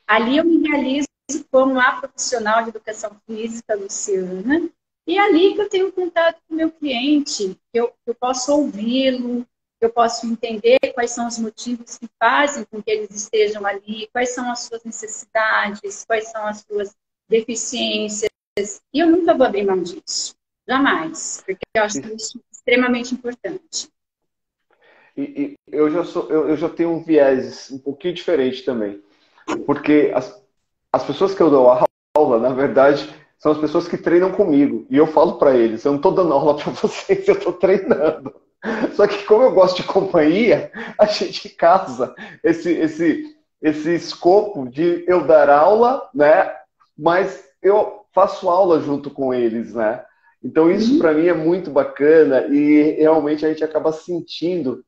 ali eu me realizo como a profissional de educação física, Luciana, e é ali que eu tenho contato com o meu cliente, que eu posso ouvi-lo, que eu posso entender quais são os motivos que fazem com que eles estejam ali, quais são as suas necessidades, quais são as suas deficiências, e eu nunca vou abrir mão disso. Jamais, porque eu acho isso extremamente importante. E eu já tenho um viés um pouquinho diferente também. Porque as pessoas que eu dou aula, na verdade, são as pessoas que treinam comigo. E eu falo para eles, eu não estou dando aula para vocês, eu estou treinando. Só que como eu gosto de companhia, a gente casa esse escopo de eu dar aula, né? Mas eu faço aula junto com eles, né? Então isso para mim é muito bacana e realmente a gente acaba sentindo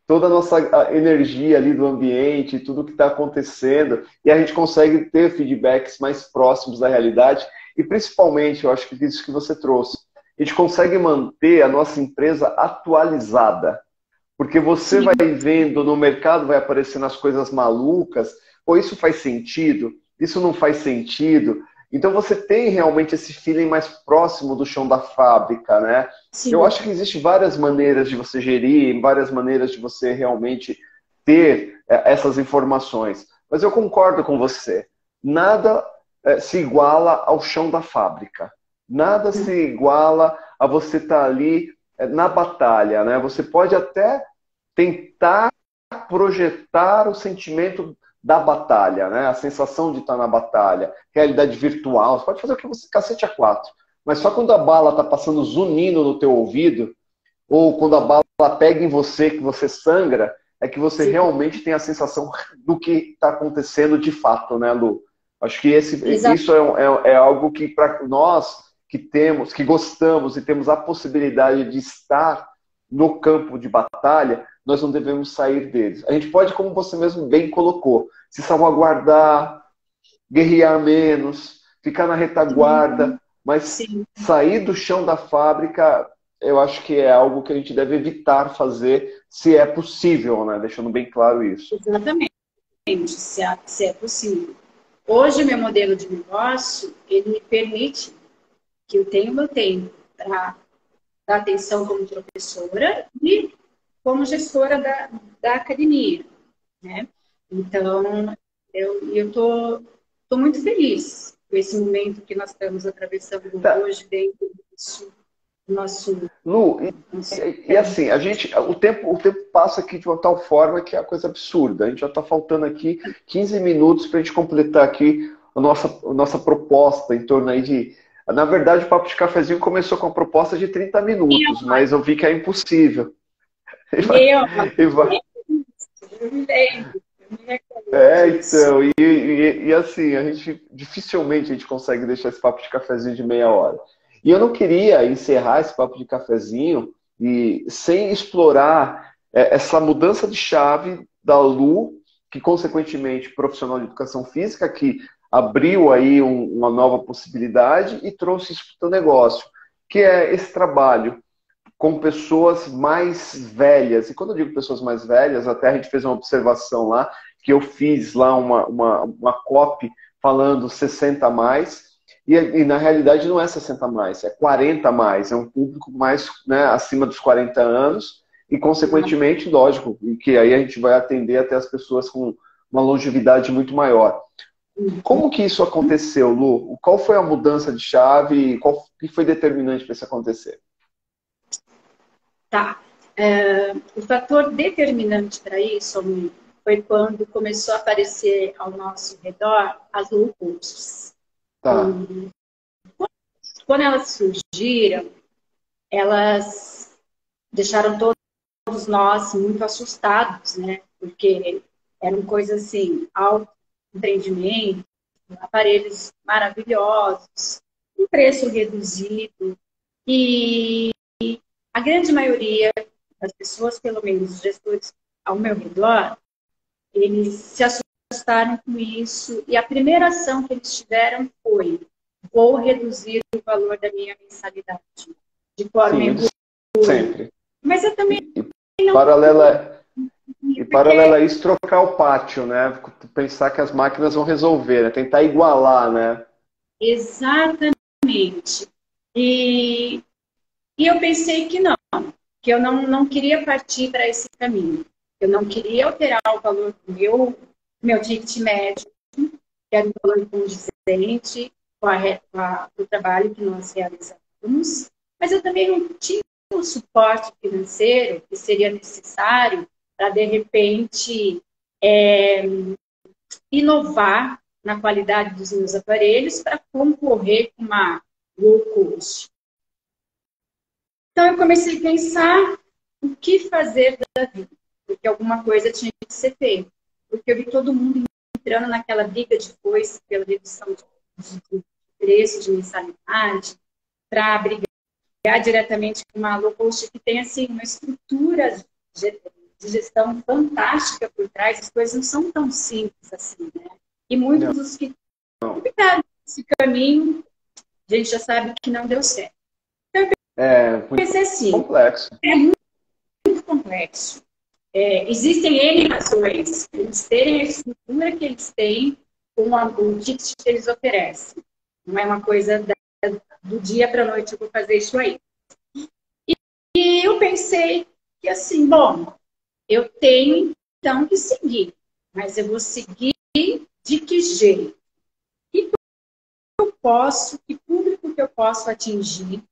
toda a nossa energia ali do ambiente, tudo que está acontecendo, e a gente consegue ter feedbacks mais próximos da realidade, e principalmente, eu acho que isso que você trouxe, a gente consegue manter a nossa empresa atualizada, porque você vai vendo no mercado, vai aparecendo as coisas malucas, ou isso faz sentido, isso não faz sentido. Então você tem realmente esse feeling mais próximo do chão da fábrica, né? Sim. Eu acho que existem várias maneiras de você gerir, várias maneiras de você realmente ter essas informações. Mas eu concordo com você. Nada se iguala ao chão da fábrica. Nada se iguala a você estar ali na batalha, né? Você pode até tentar projetar o sentimento da batalha, né? A sensação de estar na batalha, realidade virtual. Você pode fazer o que você cacete a quatro. Mas só quando a bala está passando zunindo no teu ouvido, ou quando a bala pega em você, que você sangra, é que você realmente tem a sensação do que está acontecendo de fato, né, Lu? Acho que isso é algo que para nós que temos, que gostamos e temos a possibilidade de estar no campo de batalha, nós não devemos sair deles. A gente pode, como você mesmo bem colocou, se salvaguardar, guerrear menos, ficar na retaguarda, mas sair do chão da fábrica, eu acho que é algo que a gente deve evitar fazer, se é possível, né? Deixando bem claro isso. Exatamente, se é possível. Hoje, meu modelo de negócio, ele me permite que eu tenha o meu tempo para dar atenção como professora e como gestora da academia, né? Então, eu tô muito feliz com esse momento que nós estamos atravessando hoje dentro disso. Lu, e assim, o tempo passa aqui de uma tal forma que é uma coisa absurda. A gente já está faltando aqui 15 minutos para a gente completar aqui a nossa proposta em torno aí de... Na verdade, o Papo de Cafezinho começou com a proposta de 30 minutos, mas eu vi que é impossível. Então, e assim, dificilmente a gente consegue deixar esse Papo de Cafezinho de meia hora. E eu não queria encerrar esse papo de cafezinho sem explorar essa mudança de chave da Lu, que consequentemente profissional de educação física, que abriu aí uma nova possibilidade e trouxe isso para o teu negócio, que é esse trabalho com pessoas mais velhas. E quando eu digo pessoas mais velhas, até a gente fez uma observação lá, que eu fiz lá uma copy falando 60 a mais, e na realidade não é 60 a mais, é 40 a mais, é um público mais, né, acima dos 40 anos, e consequentemente, lógico, que aí a gente vai atender até as pessoas com uma longevidade muito maior. Como que isso aconteceu, Lu? Qual foi a mudança de chave? Qual que foi determinante para isso acontecer? Tá. O fator determinante para isso foi quando começou a aparecer ao nosso redor as low costs. Tá. Quando elas surgiram, elas deixaram todos nós muito assustados, né? Porque eram coisas assim, alto empreendimento, aparelhos maravilhosos, um preço reduzido e a grande maioria das pessoas, pelo menos os gestores ao meu redor, eles se assustaram com isso e a primeira ação que eles tiveram foi: vou reduzir o valor da minha mensalidade de forma sempre. Mas eu também paralela a isso, trocar o pátio, né? Pensar que as máquinas vão resolver, né? Tentar igualar, né? Exatamente. E eu pensei que eu não queria partir para esse caminho. Eu não queria alterar o valor do meu ticket médio, que era um valor condizente com o trabalho que nós realizamos, mas eu também não tinha o suporte financeiro que seria necessário para, de repente, inovar na qualidade dos meus aparelhos para concorrer com uma low cost. Então, eu comecei a pensar o que fazer da vida, porque alguma coisa tinha que ser feita. Porque eu vi todo mundo entrando naquela briga de foice pela redução de preço, de mensalidade, para brigar diretamente com uma low cost que tem assim, uma estrutura de gestão fantástica por trás. As coisas não são tão simples assim, né? E muitos dos que ficaram nesse caminho, a gente já sabe que não deu certo. Então, eu pensei assim, complexo. É muito complexo. Existem N razões para eles terem a estrutura que eles têm com o ticket que eles oferecem. Não é uma coisa do dia para a noite eu vou fazer isso aí. E eu pensei que assim, bom, eu tenho então que seguir, mas eu vou seguir de que jeito? Que público que eu posso atingir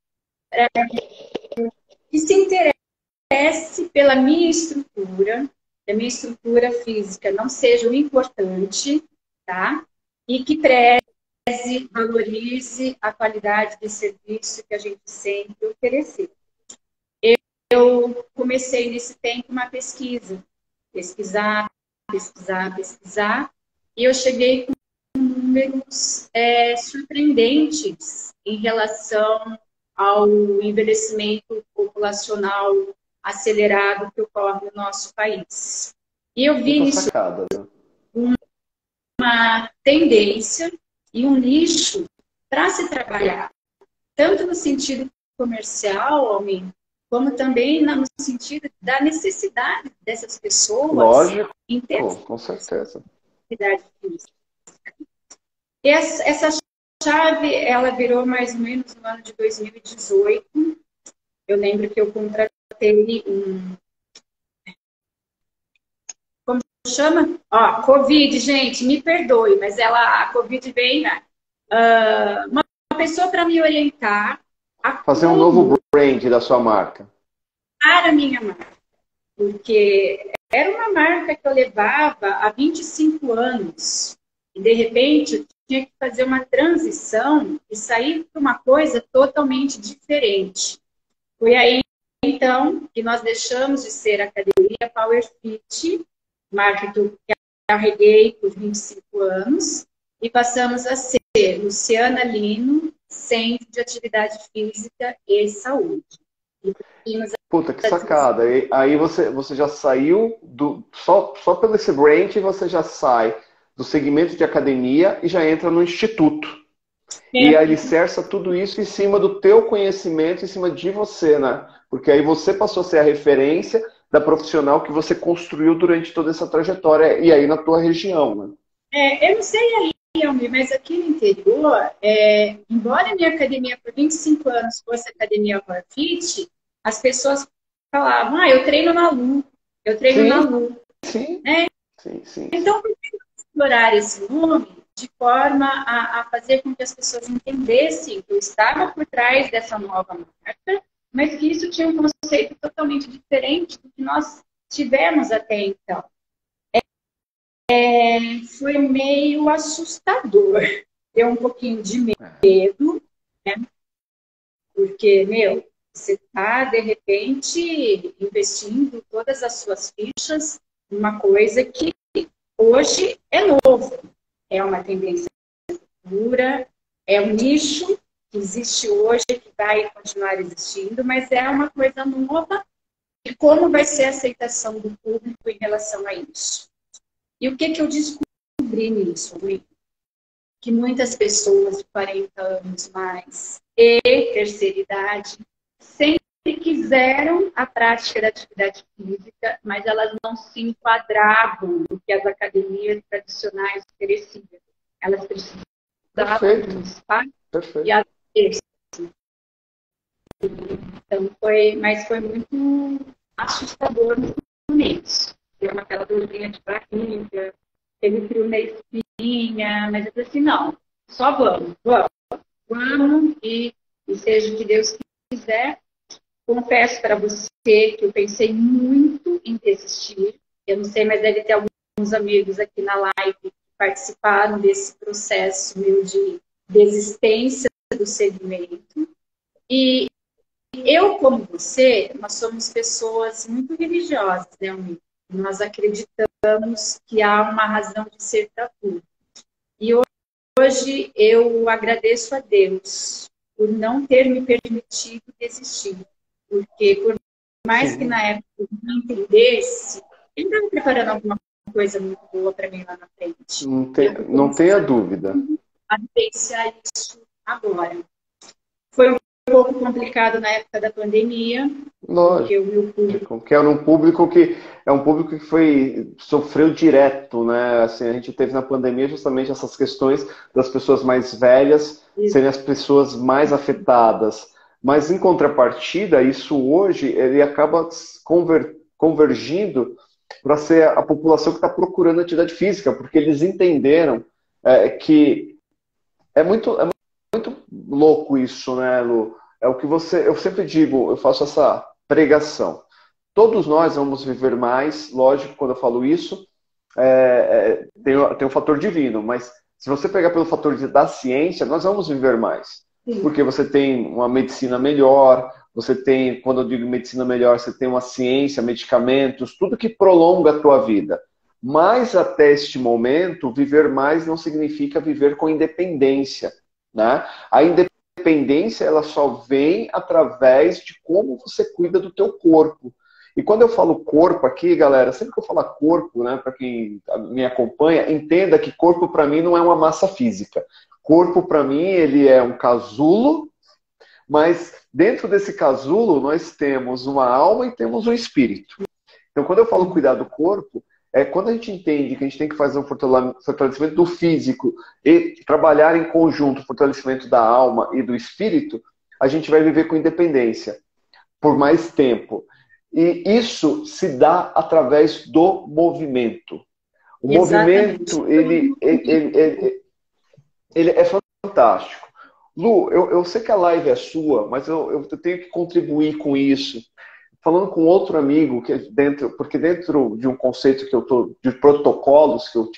que se interesse pela minha estrutura, que a minha estrutura física não seja o importante, tá? E que preze, valorize a qualidade de serviço que a gente sempre ofereceu. Eu comecei nesse tempo uma pesquisar, e eu cheguei com números surpreendentes em relação ao envelhecimento populacional acelerado que ocorre no nosso país. E eu vi nisso uma tendência e um nicho para se trabalhar, tanto no sentido comercial, Almir, como também no sentido da necessidade dessas pessoas. Lógico, com certeza. E essa chave, ela virou mais ou menos no ano de 2018. Eu lembro que eu contratei como chama? Covid, gente, me perdoe, mas a Covid vem, né? Uma pessoa para me orientar. Fazer um novo brand da sua marca. Para a minha marca. Porque era uma marca que eu levava há 25 anos. E, de repente, eu tinha que fazer uma transição e sair para uma coisa totalmente diferente. Foi aí, então, que nós deixamos de ser a Academia Power Fit, marca que eu carreguei por 25 anos, e passamos a ser Luciana Lino, Centro de Atividade Física e Saúde. Puta, que sacada. Aí você já saiu só pelo esse brand, você já sai do segmento de academia e já entra no instituto. E alicerça tudo isso em cima do teu conhecimento, em cima de você, né? Porque aí você passou a ser a referência da profissional que você construiu durante toda essa trajetória e aí na tua região, né? Eu não sei aí, Almir, mas aqui no interior, embora a minha academia por 25 anos fosse a Academia Power Fit, as pessoas falavam, eu treino na Lu, eu treino na Lu. Sim, né? sim. Então, por que explorar esse nome de forma a fazer com que as pessoas entendessem que eu estava por trás dessa nova marca, mas que isso tinha um conceito totalmente diferente do que nós tivemos até então. Foi meio assustador. Deu um pouquinho de medo, né? Porque, você está, de repente, investindo todas as suas fichas numa coisa que hoje é novo. É uma tendência futura, é um nicho que existe hoje, que vai continuar existindo, mas é uma coisa nova. E como vai ser a aceitação do público em relação a isso? E o que eu descobri nisso, Luiz? Que muitas pessoas de 40 anos mais e terceira idade sempre quiseram a prática da atividade física, mas elas não se enquadravam no que as academias tradicionais ofereciam. Elas precisavam de um espaço e a então foi muito assustador no começo. Deu aquela dorzinha de barriga, teve frio na espinha, mas eu falei assim, não, só vamos e seja o que Deus quiser. Confesso para você que eu pensei muito em desistir. Eu não sei, mas deve ter alguns amigos aqui na live que participaram desse processo meu de desistência do segmento. E eu, como você, nós somos pessoas muito religiosas, né, amigo? Nós acreditamos que há uma razão de ser para tudo. E hoje eu agradeço a Deus por não ter me permitido desistir. Porque, por mais que na época eu não entendesse, ele estava preparando alguma coisa muito boa para mim lá na frente. Não tenha dúvida. A vivenciar isso agora. Foi um pouco complicado na época da pandemia. Lógico. Porque o meu público... Que era um público que sofreu direto, né? Assim, a gente teve na pandemia justamente essas questões das pessoas mais velhas serem as pessoas mais afetadas. Mas em contrapartida, isso hoje ele acaba convergindo para ser a população que está procurando atividade física, porque eles entenderam que é muito louco isso, né, Lu? É o que eu sempre digo, eu faço essa pregação. Todos nós vamos viver mais, lógico, quando eu falo isso, tem um fator divino, mas se você pegar pelo fator da ciência, nós vamos viver mais. Sim. Porque você tem uma medicina melhor, você tem, quando eu digo medicina melhor, você tem uma ciência, medicamentos, tudo que prolonga a tua vida. Mas até este momento, viver mais não significa viver com independência, né? A independência ela só vem através de como você cuida do teu corpo. E quando eu falo corpo aqui, galera, sempre que eu falar corpo, né, para quem me acompanha, entenda que corpo para mim não é uma massa física. Corpo para mim ele é um casulo, mas dentro desse casulo nós temos uma alma e temos um espírito. Então quando eu falo cuidar do corpo, quando a gente entende que a gente tem que fazer um fortalecimento do físico e trabalhar em conjunto o fortalecimento da alma e do espírito, a gente vai viver com independência por mais tempo. E isso se dá através do movimento. O movimento, ele é fantástico. Lu, eu sei que a live é sua, mas eu tenho que contribuir com isso. Falando com outro amigo, porque dentro de um conceito de protocolos que eu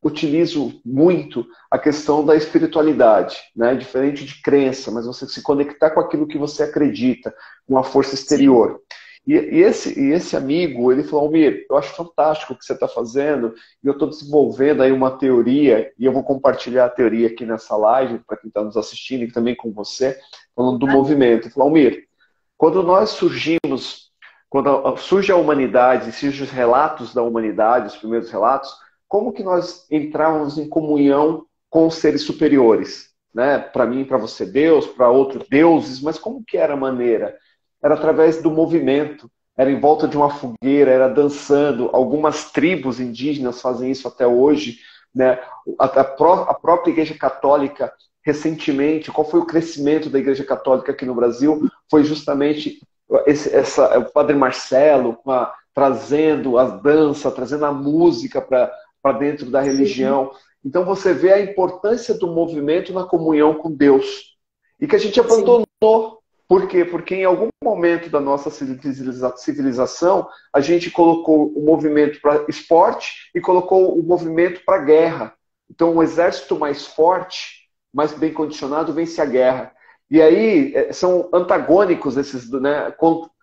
utilizo muito a questão da espiritualidade, né? Diferente de crença, mas você se conectar com aquilo que você acredita, com a força exterior. E esse amigo, ele falou, Almir, eu acho fantástico o que você está fazendo, e eu estou desenvolvendo aí uma teoria, e eu vou compartilhar a teoria aqui nessa live, para quem está nos assistindo, e também com você, falando do movimento. Ele falou, Almir, quando surge a humanidade, surgem os relatos da humanidade, os primeiros relatos, como que nós entrávamos em comunhão com os seres superiores? Né? Para mim, para você, Deus, para outros deuses, mas como que era a maneira? Era através do movimento, era em volta de uma fogueira, era dançando. Algumas tribos indígenas fazem isso até hoje. Né? A própria Igreja Católica, recentemente, qual foi o crescimento da Igreja Católica aqui no Brasil? Foi justamente o Padre Marcelo trazendo a dança, trazendo a música para dentro da religião. Sim. Então você vê a importância do movimento na comunhão com Deus. E que a gente abandonou. Sim. Por quê? Porque em algum momento da nossa civilização, a gente colocou o movimento para esporte e colocou o movimento para guerra. Então um exército mais forte, mais bem condicionado, vence a guerra. E aí são antagônicos esses, né,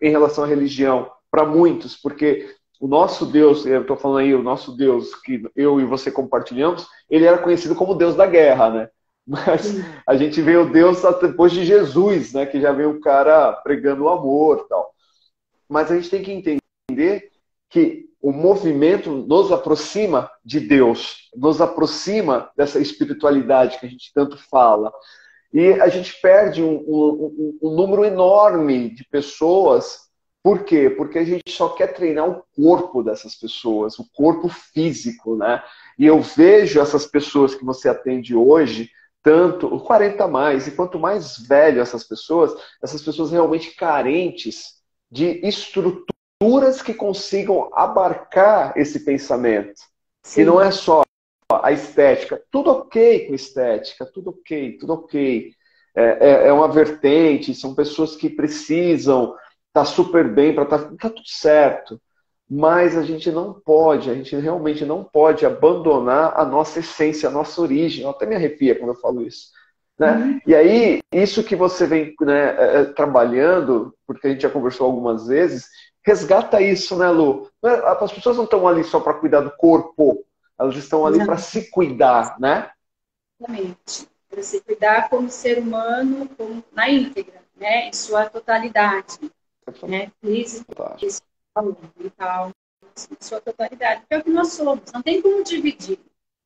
em relação à religião, para muitos, porque o nosso Deus, eu estou falando aí, o nosso Deus, que eu e você compartilhamos, ele era conhecido como Deus da guerra, né? Mas a gente vê o Deus depois de Jesus, né, que já veio o cara pregando o amor e tal. Mas a gente tem que entender que o movimento nos aproxima de Deus, nos aproxima dessa espiritualidade que a gente tanto fala. E a gente perde um número enorme de pessoas. Por quê? Porque a gente só quer treinar o corpo dessas pessoas, o corpo físico, né? E eu vejo essas pessoas que você atende hoje, tanto 40 a mais, e quanto mais velho essas pessoas realmente carentes de estruturas que consigam abarcar esse pensamento. Sim. Que não é só a estética. Tudo ok com estética, tudo ok, tudo ok. É uma vertente, são pessoas que precisam estar super bem para estar... Tá tudo certo. mas a gente não pode, a gente realmente não pode abandonar a nossa essência, a nossa origem. Eu até me arrepia quando eu falo isso. Né? E aí, isso que você vem, né, trabalhando, porque a gente já conversou algumas vezes, resgata isso, né, Lu? As pessoas não estão ali só para cuidar do corpo, elas estão ali para se cuidar, né? Exatamente. Para se cuidar como ser humano, como, na íntegra, né? Em sua totalidade. Né? Físico, mental, em sua totalidade. Porque é o que nós somos, não tem como dividir.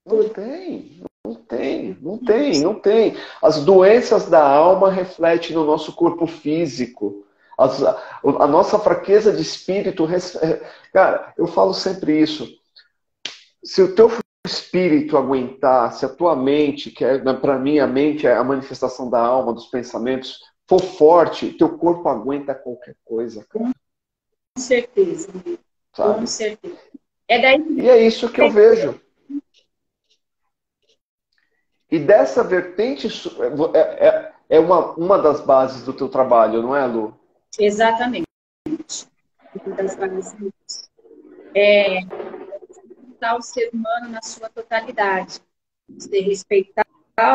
Não tem, não tem, não tem, não tem. As doenças da alma refletem no nosso corpo físico. A nossa fraqueza de espírito. Cara, eu falo sempre isso. Se o teu espírito aguentar, se a tua mente, que é, para mim a mente é a manifestação da alma, dos pensamentos, for forte, teu corpo aguenta qualquer coisa, cara. Com certeza, Sabe? com certeza. É daí que... E é isso que eu vejo. E dessa vertente é uma das bases do teu trabalho, não é, Lu? Exatamente. Uma das bases é respeitar o ser humano na sua totalidade. Você respeitar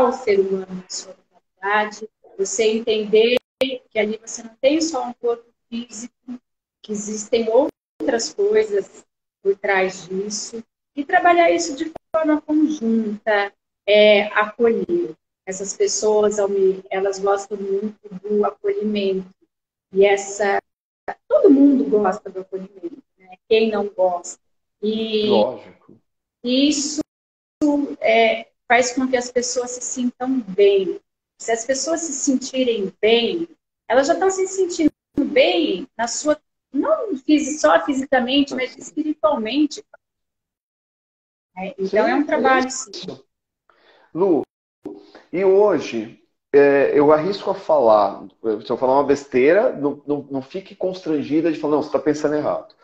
o ser humano na sua totalidade, você entender que ali você não tem só um corpo físico, que existem outras coisas por trás disso, e trabalhar isso de forma conjunta, acolher. Essas pessoas, elas gostam muito do acolhimento, e todo mundo gosta do acolhimento, né? Quem não gosta? E Lógico. isso faz com que as pessoas se sintam bem. Se as pessoas se sentirem bem, elas já estão se sentindo bem na sua, não só fisicamente, mas espiritualmente. Então, é um trabalho, sim. Lu, e hoje, eu arrisco a falar, se eu falar uma besteira, não fique constrangida de falar, não, você está pensando errado.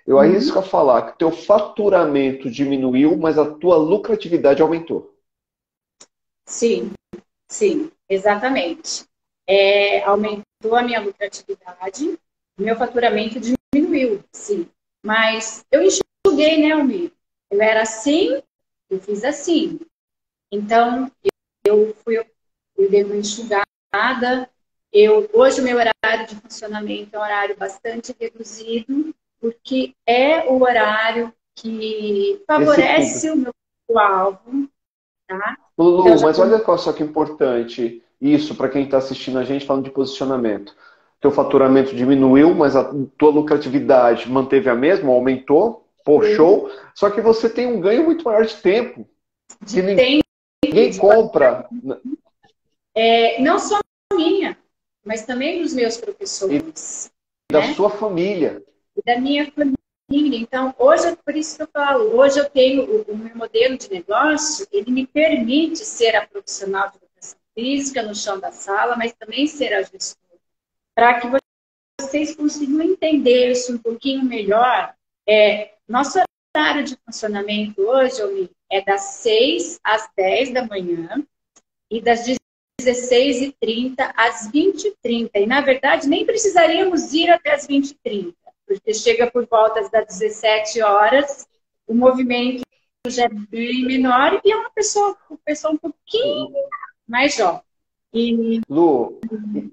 Eu arrisco a falar que teu faturamento diminuiu, mas a tua lucratividade aumentou. Sim, sim, exatamente. Aumentou a minha lucratividade, meu faturamento diminuiu, sim. Mas eu enxuguei, né, Almir? Eu era assim, eu fiz assim. Então, eu dei uma enxugada. Hoje o meu horário de funcionamento é um horário bastante reduzido, porque é o horário que favorece o meu público-alvo. Tá? Lulu, Então, mas olha só que importante isso para quem está assistindo a gente falando de posicionamento. Teu faturamento diminuiu, mas a tua lucratividade manteve a mesma, aumentou, pô, show. Só que você tem um ganho muito maior de tempo. De tempo. Ninguém compra. Não só minha, mas também dos meus professores. E da sua família. E da minha família. Então, hoje, é por isso que eu falo, hoje eu tenho o meu modelo de negócio, ele me permite ser a profissional de educação física no chão da sala, mas também ser a gestora. Para que vocês consigam entender isso um pouquinho melhor, nosso horário de funcionamento hoje, é das 6 às 10 da manhã e das 16h30 às 20h30. E, na verdade, nem precisaríamos ir até as 20h30, porque chega por volta das 17 horas, o movimento já é bem menor e é uma pessoa um pouquinho mais jovem. Lu,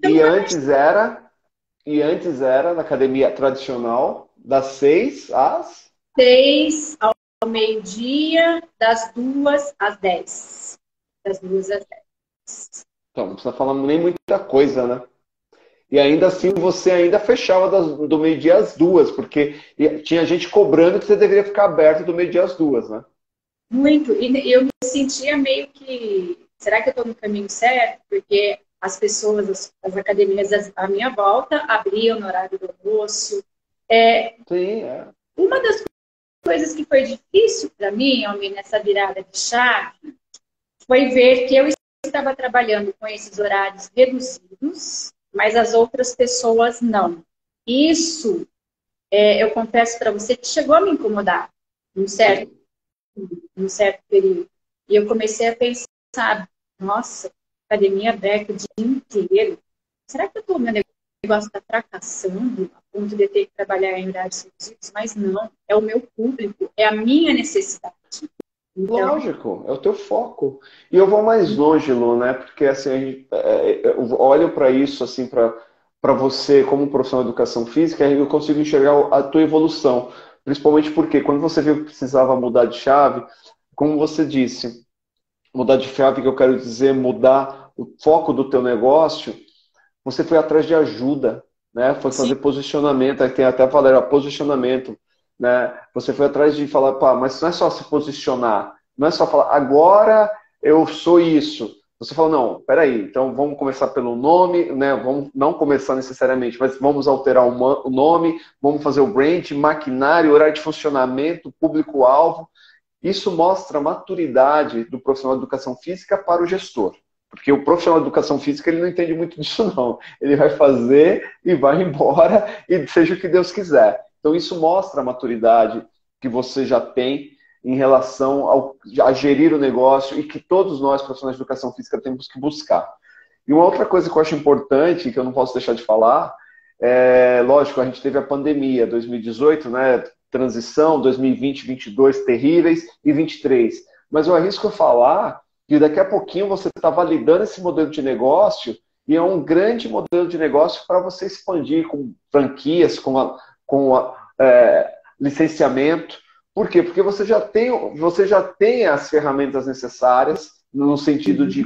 e antes era na academia tradicional, das 6 às 6 ao meio-dia, das 2 às 10. Das 2 às 10. Então, não precisa falar nem muita coisa, né? E ainda assim você ainda fechava do meio-dia às 2, porque tinha gente cobrando que você deveria ficar aberto do meio-dia às 2, né? Muito. E eu me sentia meio que... Será que eu estou no caminho certo? Porque as pessoas, as academias à minha volta abriam no horário do almoço. Sim, Uma das coisas que foi difícil para mim, nessa virada de chave, foi ver que eu estava trabalhando com esses horários reduzidos, mas as outras pessoas não. Isso, eu confesso para você, que chegou a me incomodar num certo período. E eu comecei a pensar, nossa, academia aberta o dia inteiro. Será que meu negócio está fracassando? ponto de eu ter que trabalhar em horários reduzidos, mas não, é o meu público, é a minha necessidade. Então, lógico, é o teu foco. E eu vou mais longe, Lu, né? Porque assim, eu olho para isso, assim, para você, como profissional de educação física, eu consigo enxergar a tua evolução. Principalmente porque quando você viu que precisava mudar de chave, como você disse, mudar de chave, que eu quero dizer, mudar o foco do teu negócio, você foi atrás de ajuda, né? Foi fazer sim, posicionamento, aí tem até a Valéria, posicionamento, né? Você foi atrás de falar, pá, mas não é só se posicionar, não é só falar, agora eu sou isso. Você falou, não, peraí, então vamos começar pelo nome, né? Vamos não começar necessariamente, mas vamos alterar o nome, vamos fazer o brand, maquinário, horário de funcionamento, público-alvo. Isso mostra a maturidade do profissional de educação física para o gestor. Porque o profissional de educação física ele não entende muito disso, não. Ele vai fazer e vai embora e seja o que Deus quiser. Então, isso mostra a maturidade que você já tem em relação a gerir o negócio e que todos nós, profissionais de educação física, temos que buscar. E uma outra coisa que eu acho importante, que eu não posso deixar de falar, lógico, a gente teve a pandemia, 2018, né? Transição, 2020, 2022 terríveis e 23. Mas eu arrisco falar que daqui a pouquinho você está validando esse modelo de negócio e é um grande modelo de negócio para você expandir com franquias, com licenciamento. Por quê? Porque você já tem as ferramentas necessárias no sentido de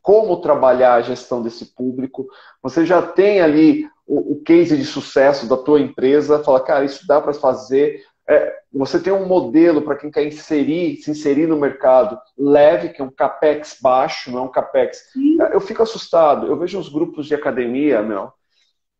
como trabalhar a gestão desse público, você já tem ali o case de sucesso da tua empresa, fala, cara, isso dá para fazer. Você tem um modelo para quem quer se inserir no mercado leve, que é um capex baixo, não é um capex. Eu fico assustado, eu vejo uns grupos de academia,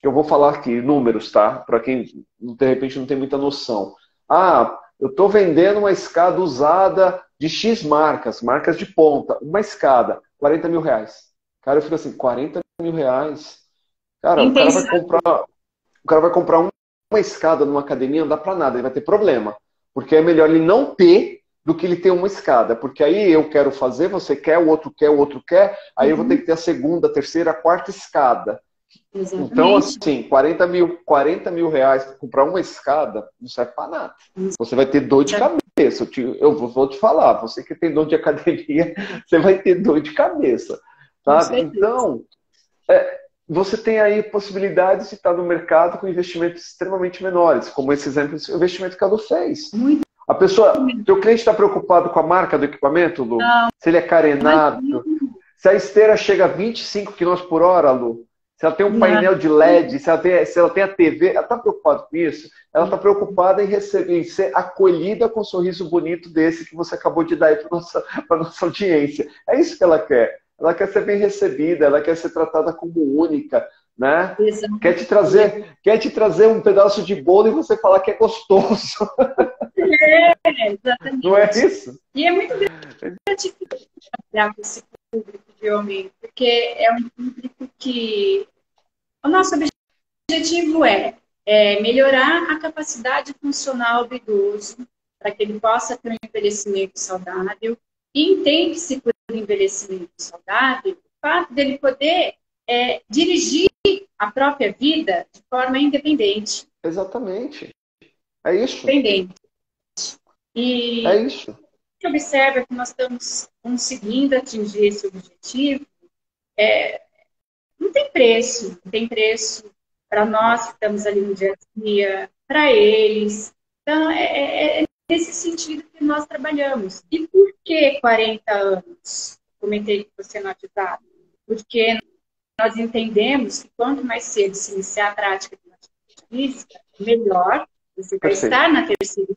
que eu vou falar aqui, números, tá? Para quem de repente não tem muita noção. Ah, eu estou vendendo uma escada usada de X marcas de ponta, uma escada, 40 mil reais. Cara, eu fico assim, 40 mil reais? Cara, o cara vai comprar uma escada numa academia, não dá pra nada, ele vai ter problema. Porque é melhor ele não ter do que ele ter uma escada. Porque aí eu quero fazer, você quer, o outro quer, aí eu vou ter que ter a segunda, a terceira, a quarta escada. exatamente. Então, assim, 40 mil reais para comprar uma escada não serve para nada. Você vai ter dor de cabeça. Eu vou te falar, você que tem dor de academia, você vai ter dor de cabeça. Sabe? Então, você tem aí possibilidades de estar no mercado com investimentos extremamente menores, como esse exemplo de investimento que a Lu fez. Muito. A pessoa, teu cliente está preocupado com a marca do equipamento, Lu? Não. Se ele é carenado? Se a esteira chega a 25 km por hora, Lu? Se ela tem um painel de LED, se ela tem a TV, ela está preocupada com isso? Ela está preocupada em ser acolhida com um sorriso bonito desse que você acabou de dar aí para nossa audiência. É isso que ela quer. Ela quer ser bem recebida, ela quer ser tratada como única, né? Quer te trazer um pedaço de bolo e você falar que é gostoso. Exatamente. Não é isso? E é muito gratificante trabalhar com esse público de homem, porque é um público que o nosso objetivo é melhorar a capacidade funcional do idoso para que ele possa ter um envelhecimento saudável e entende-se por envelhecimento saudável o fato dele poder dirigir a própria vida de forma independente. Exatamente. É isso. Independente. E é isso. a gente observa que nós estamos conseguindo atingir esse objetivo. Não tem preço, não tem preço para nós que estamos ali no dia a dia, para eles. Então, é nesse sentido que nós trabalhamos. E por que 40 anos? Comentei com você no WhatsApp. Porque nós entendemos que quanto mais cedo se iniciar a prática de atividade física, melhor você vai estar na terceira.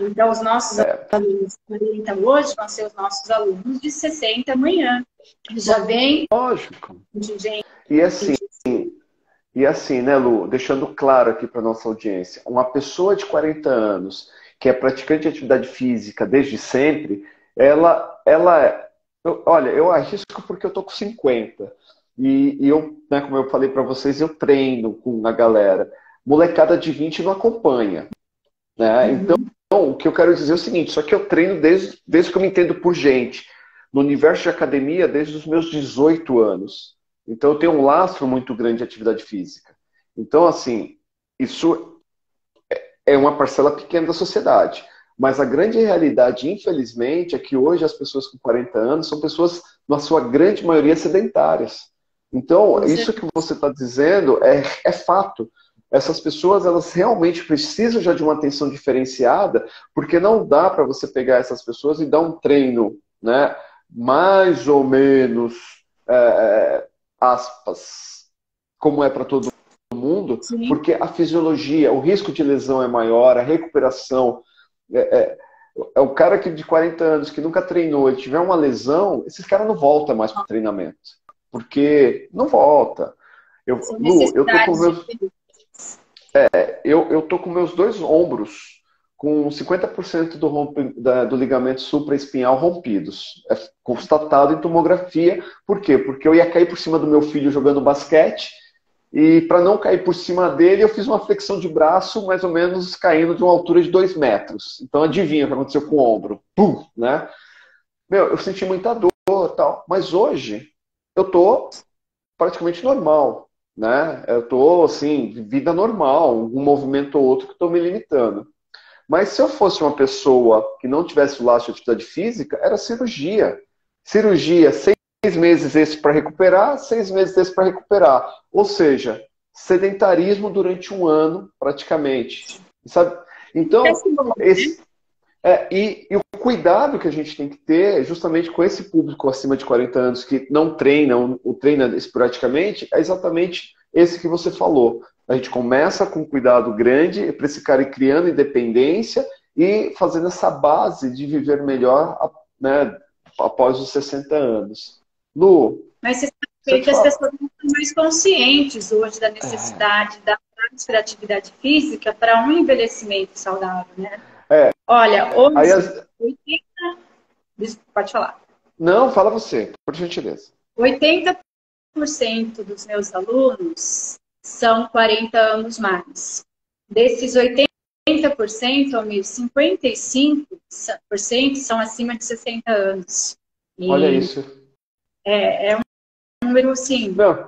Então, os nossos alunos de 40 hoje vão ser os nossos alunos de 60 amanhã. Já vem... Lógico. E assim, né, Lu, deixando claro aqui para nossa audiência, uma pessoa de 40 anos que é praticante de atividade física desde sempre, olha, eu arrisco porque eu tô com 50. E eu, né, como eu falei para vocês, eu treino com a galera. Molecada de 20 não acompanha. Né? Então, o que eu quero dizer é o seguinte, só que eu treino desde que eu me entendo por gente. No universo de academia, desde os meus 18 anos. Então, eu tenho um lastro muito grande de atividade física. Então, assim, isso é uma parcela pequena da sociedade. Mas a grande realidade, infelizmente, é que hoje as pessoas com 40 anos são pessoas, na sua grande maioria, sedentárias. Então, isso que você está dizendo é fato. Essas pessoas, elas realmente precisam já de uma atenção diferenciada, porque não dá para você pegar essas pessoas e dar um treino, né, mais ou menos, aspas, como é para todo mundo, Sim. porque a fisiologia, o risco de lesão é maior, a recuperação. É o cara que de 40 anos que nunca treinou e tiver uma lesão, esses caras não voltam mais para o treinamento. Porque não volta. Lu, eu tô com meus dois ombros com 50% do ligamento supraespinhal rompidos. É constatado em tomografia. Por quê? Porque eu ia cair por cima do meu filho jogando basquete e para não cair por cima dele, eu fiz uma flexão de braço mais ou menos caindo de uma altura de 2 metros. Então adivinha o que aconteceu com o ombro. Pum, né? Meu, eu senti muita dor e tal. Mas hoje eu tô praticamente normal, né? Eu tô, assim, vida normal, um movimento ou outro que estou me limitando. Mas se eu fosse uma pessoa que não tivesse o laço de atividade física, era cirurgia. Cirurgia, 6 meses esse para recuperar, 6 meses esse para recuperar. Ou seja, sedentarismo durante um ano, praticamente. Sabe? Então, e o cuidado que a gente tem que ter é justamente com esse público acima de 40 anos que não treinam, ou treina esporadicamente, é exatamente esse que você falou. A gente começa com um cuidado grande para esse cara ir criando independência e fazendo essa base de viver melhor, né, após os 60 anos. Lu, mas você sabe que as pessoas não são mais conscientes hoje da necessidade da prática da atividade física para um envelhecimento saudável, né? Olha, hoje, 80... Pode falar. Não, fala você, por gentileza. 80% dos meus alunos são 40 anos mais. Desses 80%, Almir, 55% são acima de 60 anos. E olha isso. É um número, sim, não,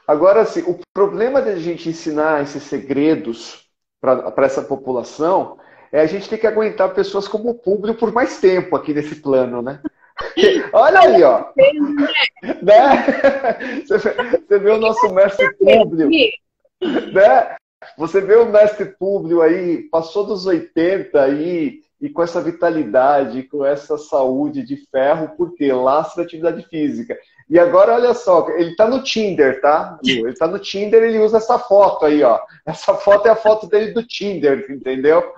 agora, assim, o problema de a gente ensinar esses segredos para essa população é a gente ter que aguentar pessoas como o público por mais tempo aqui nesse plano, né? Olha aí, ó. Né? Você vê o nosso mestre Públio, né? Você vê o mestre Públio aí, passou dos 80 aí, e com essa vitalidade, com essa saúde de ferro, porque lastra atividade física. E agora, olha só, ele tá no Tinder, tá? Ele tá no Tinder, ele usa essa foto aí, ó. Essa foto é a foto dele do Tinder, entendeu?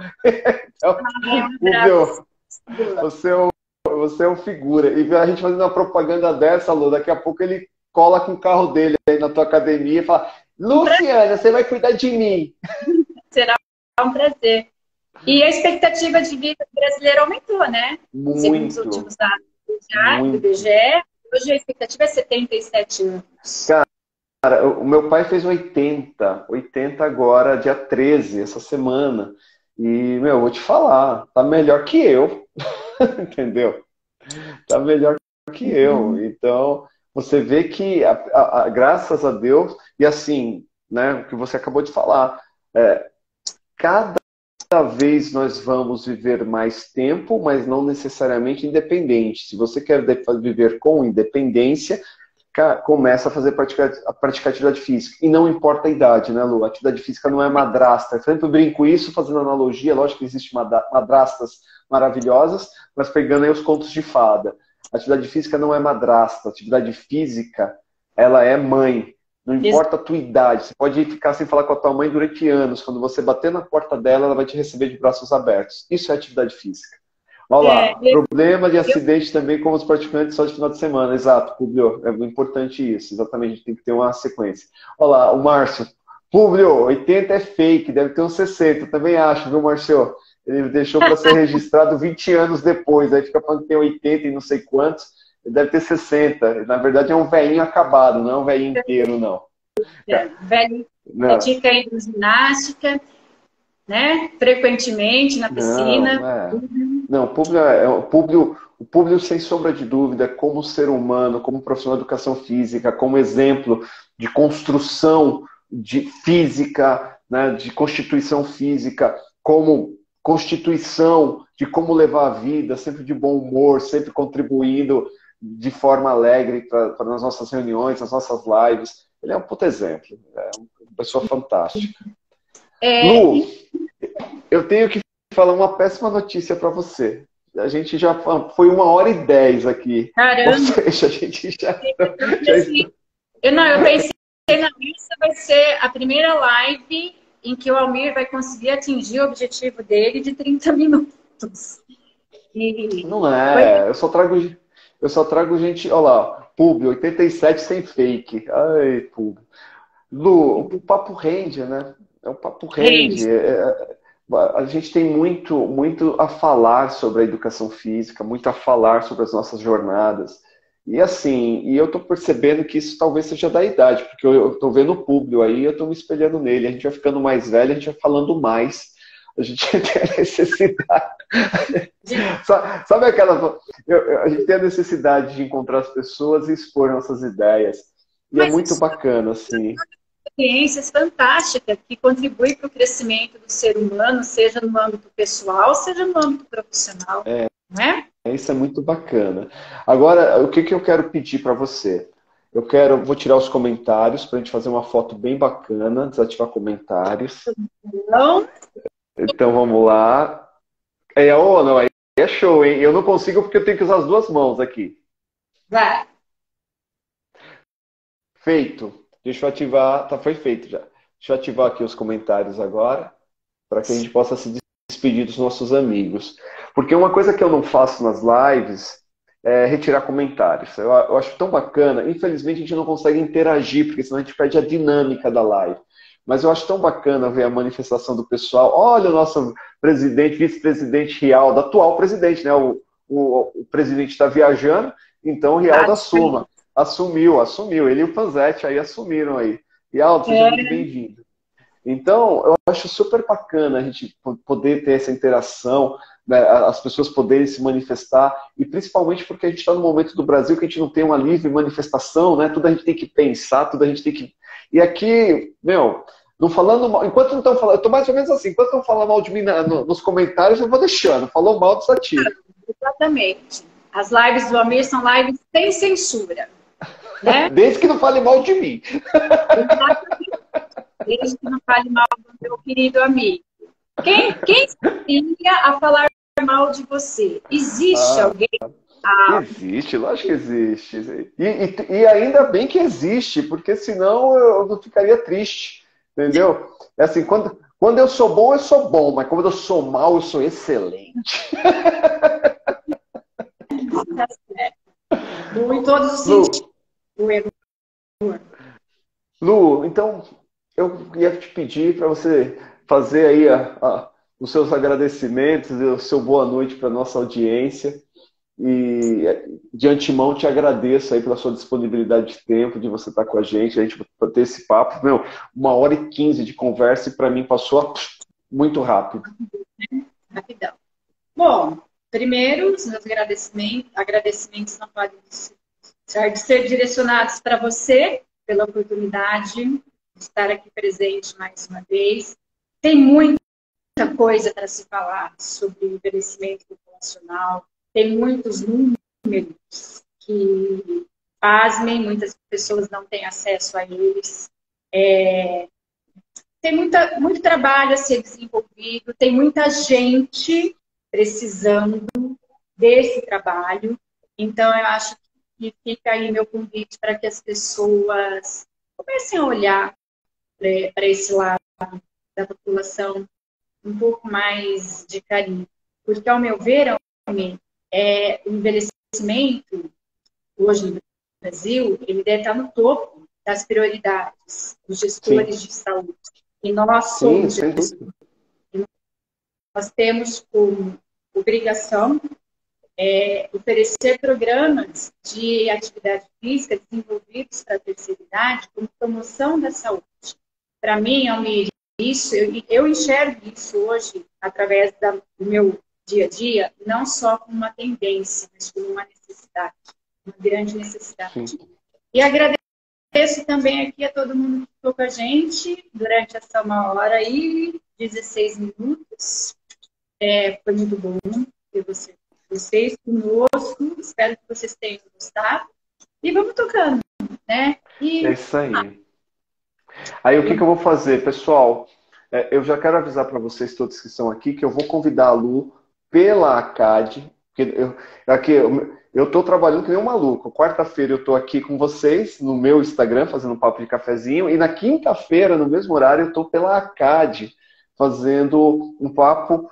Então, Públio, você é um figura. E a gente fazendo uma propaganda dessa, Lu, daqui a pouco ele cola com o carro dele aí na tua academia e fala: Luciana, você vai cuidar de mim. Será um prazer. E a expectativa de vida brasileira aumentou, né? Muito. Segundo os últimos dados do IBGE, hoje a expectativa é 77 anos. Cara, o meu pai fez 80 agora, dia 13, essa semana. E, meu, vou te falar, tá melhor que eu. Entendeu? Tá melhor que eu. Então, você vê que, graças a Deus, e assim, né, o que você acabou de falar, cada vez nós vamos viver mais tempo, mas não necessariamente independente. Se você quer viver com independência, começa a praticar atividade física. E não importa a idade, né, Lu? A atividade física não é madrasta. Eu sempre brinco isso, fazendo analogia. Lógico que existem madrastas maravilhosas, mas pegando aí os contos de fada. A atividade física não é madrasta. A atividade física, ela é mãe. Não importa a tua idade. Você pode ficar sem falar com a tua mãe durante anos. Quando você bater na porta dela, ela vai te receber de braços abertos. Isso é atividade física. Olha lá, problema de acidente também com os praticantes só de final de semana. Exato, Públio, é importante isso. Exatamente, a gente tem que ter uma sequência. Olha lá, o Márcio. Públio, 80 é fake, deve ter uns 60. Também acho, viu, Márcio? Ele deixou para ser registrado 20 anos depois. Aí fica falando que tem 80 e não sei quantos. Ele deve ter 60. Na verdade, é um velhinho acabado, não é um velhinho inteiro, não. Velho, pratica hidroginástica, né? Frequentemente na piscina. Não, o Públio, sem sombra de dúvida, como ser humano, como profissional de educação física, como exemplo de construção de física, né, de constituição física, como constituição de como levar a vida, sempre de bom humor, sempre contribuindo de forma alegre para as nossas reuniões, nas nossas lives. Ele é um puto exemplo, é uma pessoa fantástica. Lu, eu tenho que falar uma péssima notícia para você. A gente já foi 1h10 aqui. Caramba! Ou seja, a gente já eu pensei na missa vai ser a primeira live em que o Almir vai conseguir atingir o objetivo dele de 30 minutos. Não é, eu só trago gente, olha lá, Públio, 87 sem fake. Ai, Públio. Lu, o papo rende, né? O papo rende. A gente tem muito a falar sobre a educação física, muito a falar sobre as nossas jornadas. E assim, eu tô percebendo que isso talvez seja da idade, porque eu tô vendo o Públio aí, eu tô me espelhando nele. A gente vai ficando mais velho, a gente vai falando mais. A gente tem a necessidade. Sabe aquela. A gente tem a necessidade de encontrar as pessoas e expor nossas ideias. E é muito bacana, assim. Experiências fantásticas que contribuem para o crescimento do ser humano, seja no âmbito pessoal, seja no âmbito profissional. Não é? Isso é muito bacana. Agora, o que eu quero pedir para você? Vou tirar os comentários para a gente fazer uma foto bem bacana, desativar comentários. Então vamos lá. Não, aí é show, hein? Eu não consigo porque eu tenho que usar as duas mãos aqui. Vai. Feito. Deixa eu ativar. Tá, foi feito já. Deixa eu ativar aqui os comentários agora, para que a gente possa se despedir dos nossos amigos. Porque uma coisa que eu não faço nas lives é retirar comentários. Eu acho tão bacana. Infelizmente a gente não consegue interagir, porque senão a gente perde a dinâmica da live. Mas eu acho tão bacana ver a manifestação do pessoal. Olha o nosso presidente, vice-presidente Rialdo, atual presidente, né? O presidente está viajando, então o Rialdo assumiu. Ele e o Panzetti aí assumiram aí. Rialdo, seja muito bem-vindo. Então, eu acho super bacana a gente poder ter essa interação, né, as pessoas poderem se manifestar, e principalmente porque a gente está no momento do Brasil que a gente não tem uma livre manifestação, né? Tudo a gente tem que pensar, tudo a gente tem que... E aqui, não falando mal, enquanto não estão falando, eu estou mais ou menos assim, enquanto não falam mal de mim nos comentários, eu vou deixando, falou mal, desativo. Exatamente. As lives do Almir são lives sem censura. Né? Desde que não fale mal de mim. Exatamente. Desde que não fale mal do meu querido amigo. Quem seria a falar mal de você? Existe alguém? Existe, lógico que existe. E ainda bem que existe, porque senão eu não ficaria triste. Entendeu? É assim, quando eu sou bom, mas quando eu sou mal, eu sou excelente. Tá certo. Em todos os sentidos. Lu, então eu ia te pedir para você fazer aí os seus agradecimentos e o seu boa noite para a nossa audiência. E de antemão te agradeço aí pela sua disponibilidade de tempo, de você estar com a gente ter esse papo. 1h15 de conversa e para mim passou muito rápido. Rapidão. Bom, primeiro, os meus agradecimentos não podem deixar de ser direcionados para você, pela oportunidade de estar aqui presente mais uma vez. Tem muita coisa para se falar sobre o envelhecimento populacional. Tem muitos números que, pasmem, muitas pessoas não têm acesso a eles. Tem muito trabalho a ser desenvolvido, tem muita gente precisando desse trabalho. Então, eu acho que fica aí meu convite para que as pessoas comecem a olhar para esse lado da população um pouco mais de carinho. Porque, ao meu ver, o envelhecimento, hoje no Brasil, ele deve estar no topo das prioridades dos gestores de saúde. E nós somos gestores. Nós temos como obrigação oferecer programas de atividade física desenvolvidos para a terceira idade como promoção da saúde. Para mim, Almir, eu enxergo isso hoje através do meu dia a dia, não só como uma tendência, mas como uma necessidade, uma grande necessidade. Sim. E agradecer agradeço também aqui a todo mundo que ficou com a gente durante essa 1 hora e 16 minutos. Foi muito bom ter vocês conosco. Espero que vocês tenham gostado. E vamos tocando, né? É isso aí. Aí o que eu vou fazer, pessoal? Eu já quero avisar para vocês todos que estão aqui que eu vou convidar a Lu pela ACAD. Eu estou trabalhando que nem um maluco. Quarta-feira eu estou aqui com vocês no meu Instagram fazendo um papo de cafezinho. E na quinta-feira, no mesmo horário, eu estou pela ACAD fazendo um papo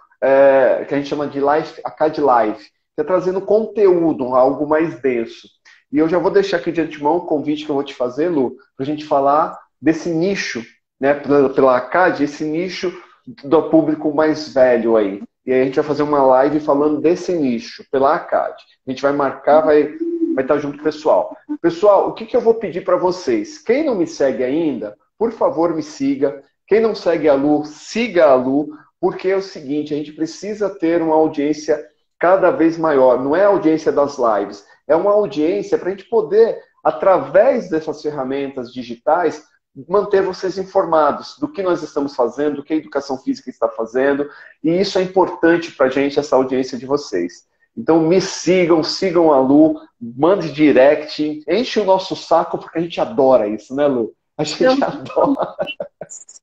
que a gente chama de Live, ACAD Live. Que é trazendo conteúdo, algo mais denso. E eu já vou deixar aqui de antemão o convite que eu vou te fazer, Lu, para a gente falar desse nicho, né, pela ACAD, esse nicho do público mais velho aí. E aí a gente vai fazer uma live falando desse nicho, pela ACAD. A gente vai marcar, vai estar junto com o pessoal. Pessoal, o que eu vou pedir para vocês? Quem não me segue ainda, por favor, me siga. Quem não segue a Lu, siga a Lu, porque é o seguinte, a gente precisa ter uma audiência cada vez maior. Não é a audiência das lives, é uma audiência para a gente poder, através dessas ferramentas digitais, manter vocês informados do que nós estamos fazendo, do que a educação física está fazendo, e isso é importante para a gente, essa audiência de vocês. Então me sigam, sigam a Lu, mande direct, enche o nosso saco, porque a gente adora isso, né, Lu? A gente adora.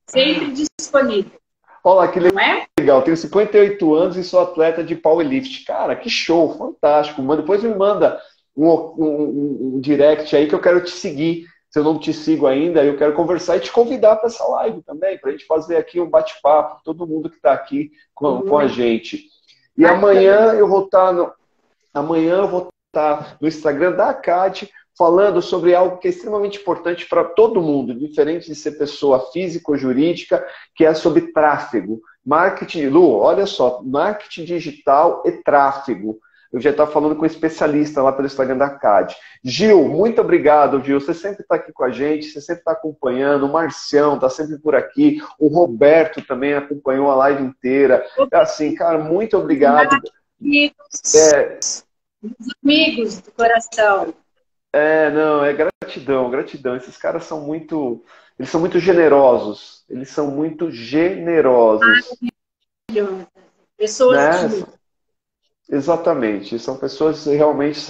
Sempre disponível. Olha lá, que legal, tenho 58 anos e sou atleta de powerlift. Cara, que show, fantástico. Depois me manda um direct aí que eu quero te seguir. Se eu não te sigo ainda, eu quero conversar e te convidar para essa live também, para a gente fazer aqui um bate-papo, todo mundo que está aqui com a gente. E amanhã eu vou estar no Instagram da ACAD falando sobre algo que é extremamente importante para todo mundo, diferente de ser pessoa física ou jurídica, que é sobre tráfego. Marketing, Lu, olha só, marketing digital e tráfego. Eu já estava falando com um especialista lá pelo Instagram da ACAD. Gil, muito obrigado, Gil. Você sempre está aqui com a gente, você sempre está acompanhando. O Marcião está sempre por aqui. O Roberto também acompanhou a live inteira. Assim, cara, muito obrigado. Amigos do coração. Não, é gratidão, gratidão. Esses caras são muito... Eles são muito generosos. Eles são muito generosos. Pessoas né? Exatamente, são pessoas realmente...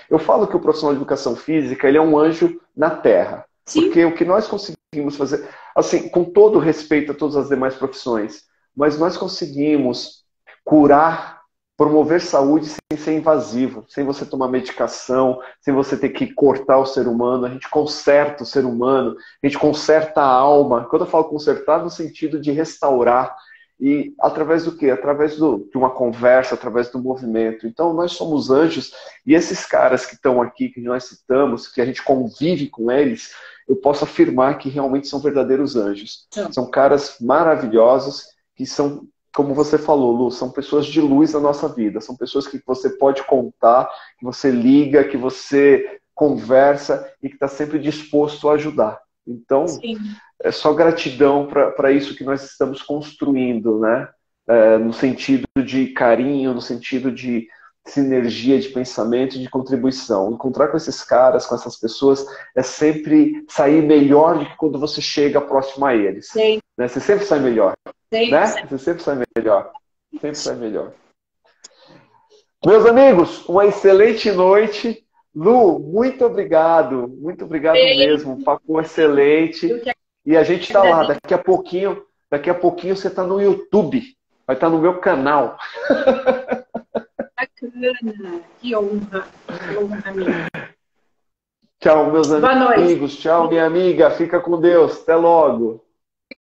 Eu falo que o profissional de educação física ele é um anjo na Terra. Sim. Porque o que nós conseguimos fazer, assim, com todo respeito a todas as demais profissões, mas nós conseguimos curar, promover saúde sem ser invasivo, sem você tomar medicação, sem você ter que cortar o ser humano. A gente conserta o ser humano, a gente conserta a alma. Quando eu falo consertar, no sentido de restaurar. E através do quê? Através de uma conversa, através do movimento. Então, nós somos anjos, e esses caras que estão aqui, que nós citamos, que a gente convive com eles, eu posso afirmar que realmente são verdadeiros anjos. São caras maravilhosos, que são, como você falou, Lu, são pessoas de luz na nossa vida. São pessoas que você pode contar, que você liga, que você conversa e que está sempre disposto a ajudar. Então... Sim. É só gratidão para isso que nós estamos construindo, né? No sentido de carinho, no sentido de sinergia de pensamento e de contribuição. Encontrar com esses caras, com essas pessoas, é sempre sair melhor do que quando você chega próximo a eles. Sim. Né? Você sempre sai melhor. Sim. Né? Você sempre sai melhor. Sempre sai melhor. Meus amigos, uma excelente noite. Lu, muito obrigado. Muito obrigado mesmo. Um papo excelente. E a gente está lá, daqui a pouquinho você está no YouTube, vai estar no meu canal. Bacana, que honra minha. Tchau, meus amigos, tchau, minha amiga, fica com Deus, até logo.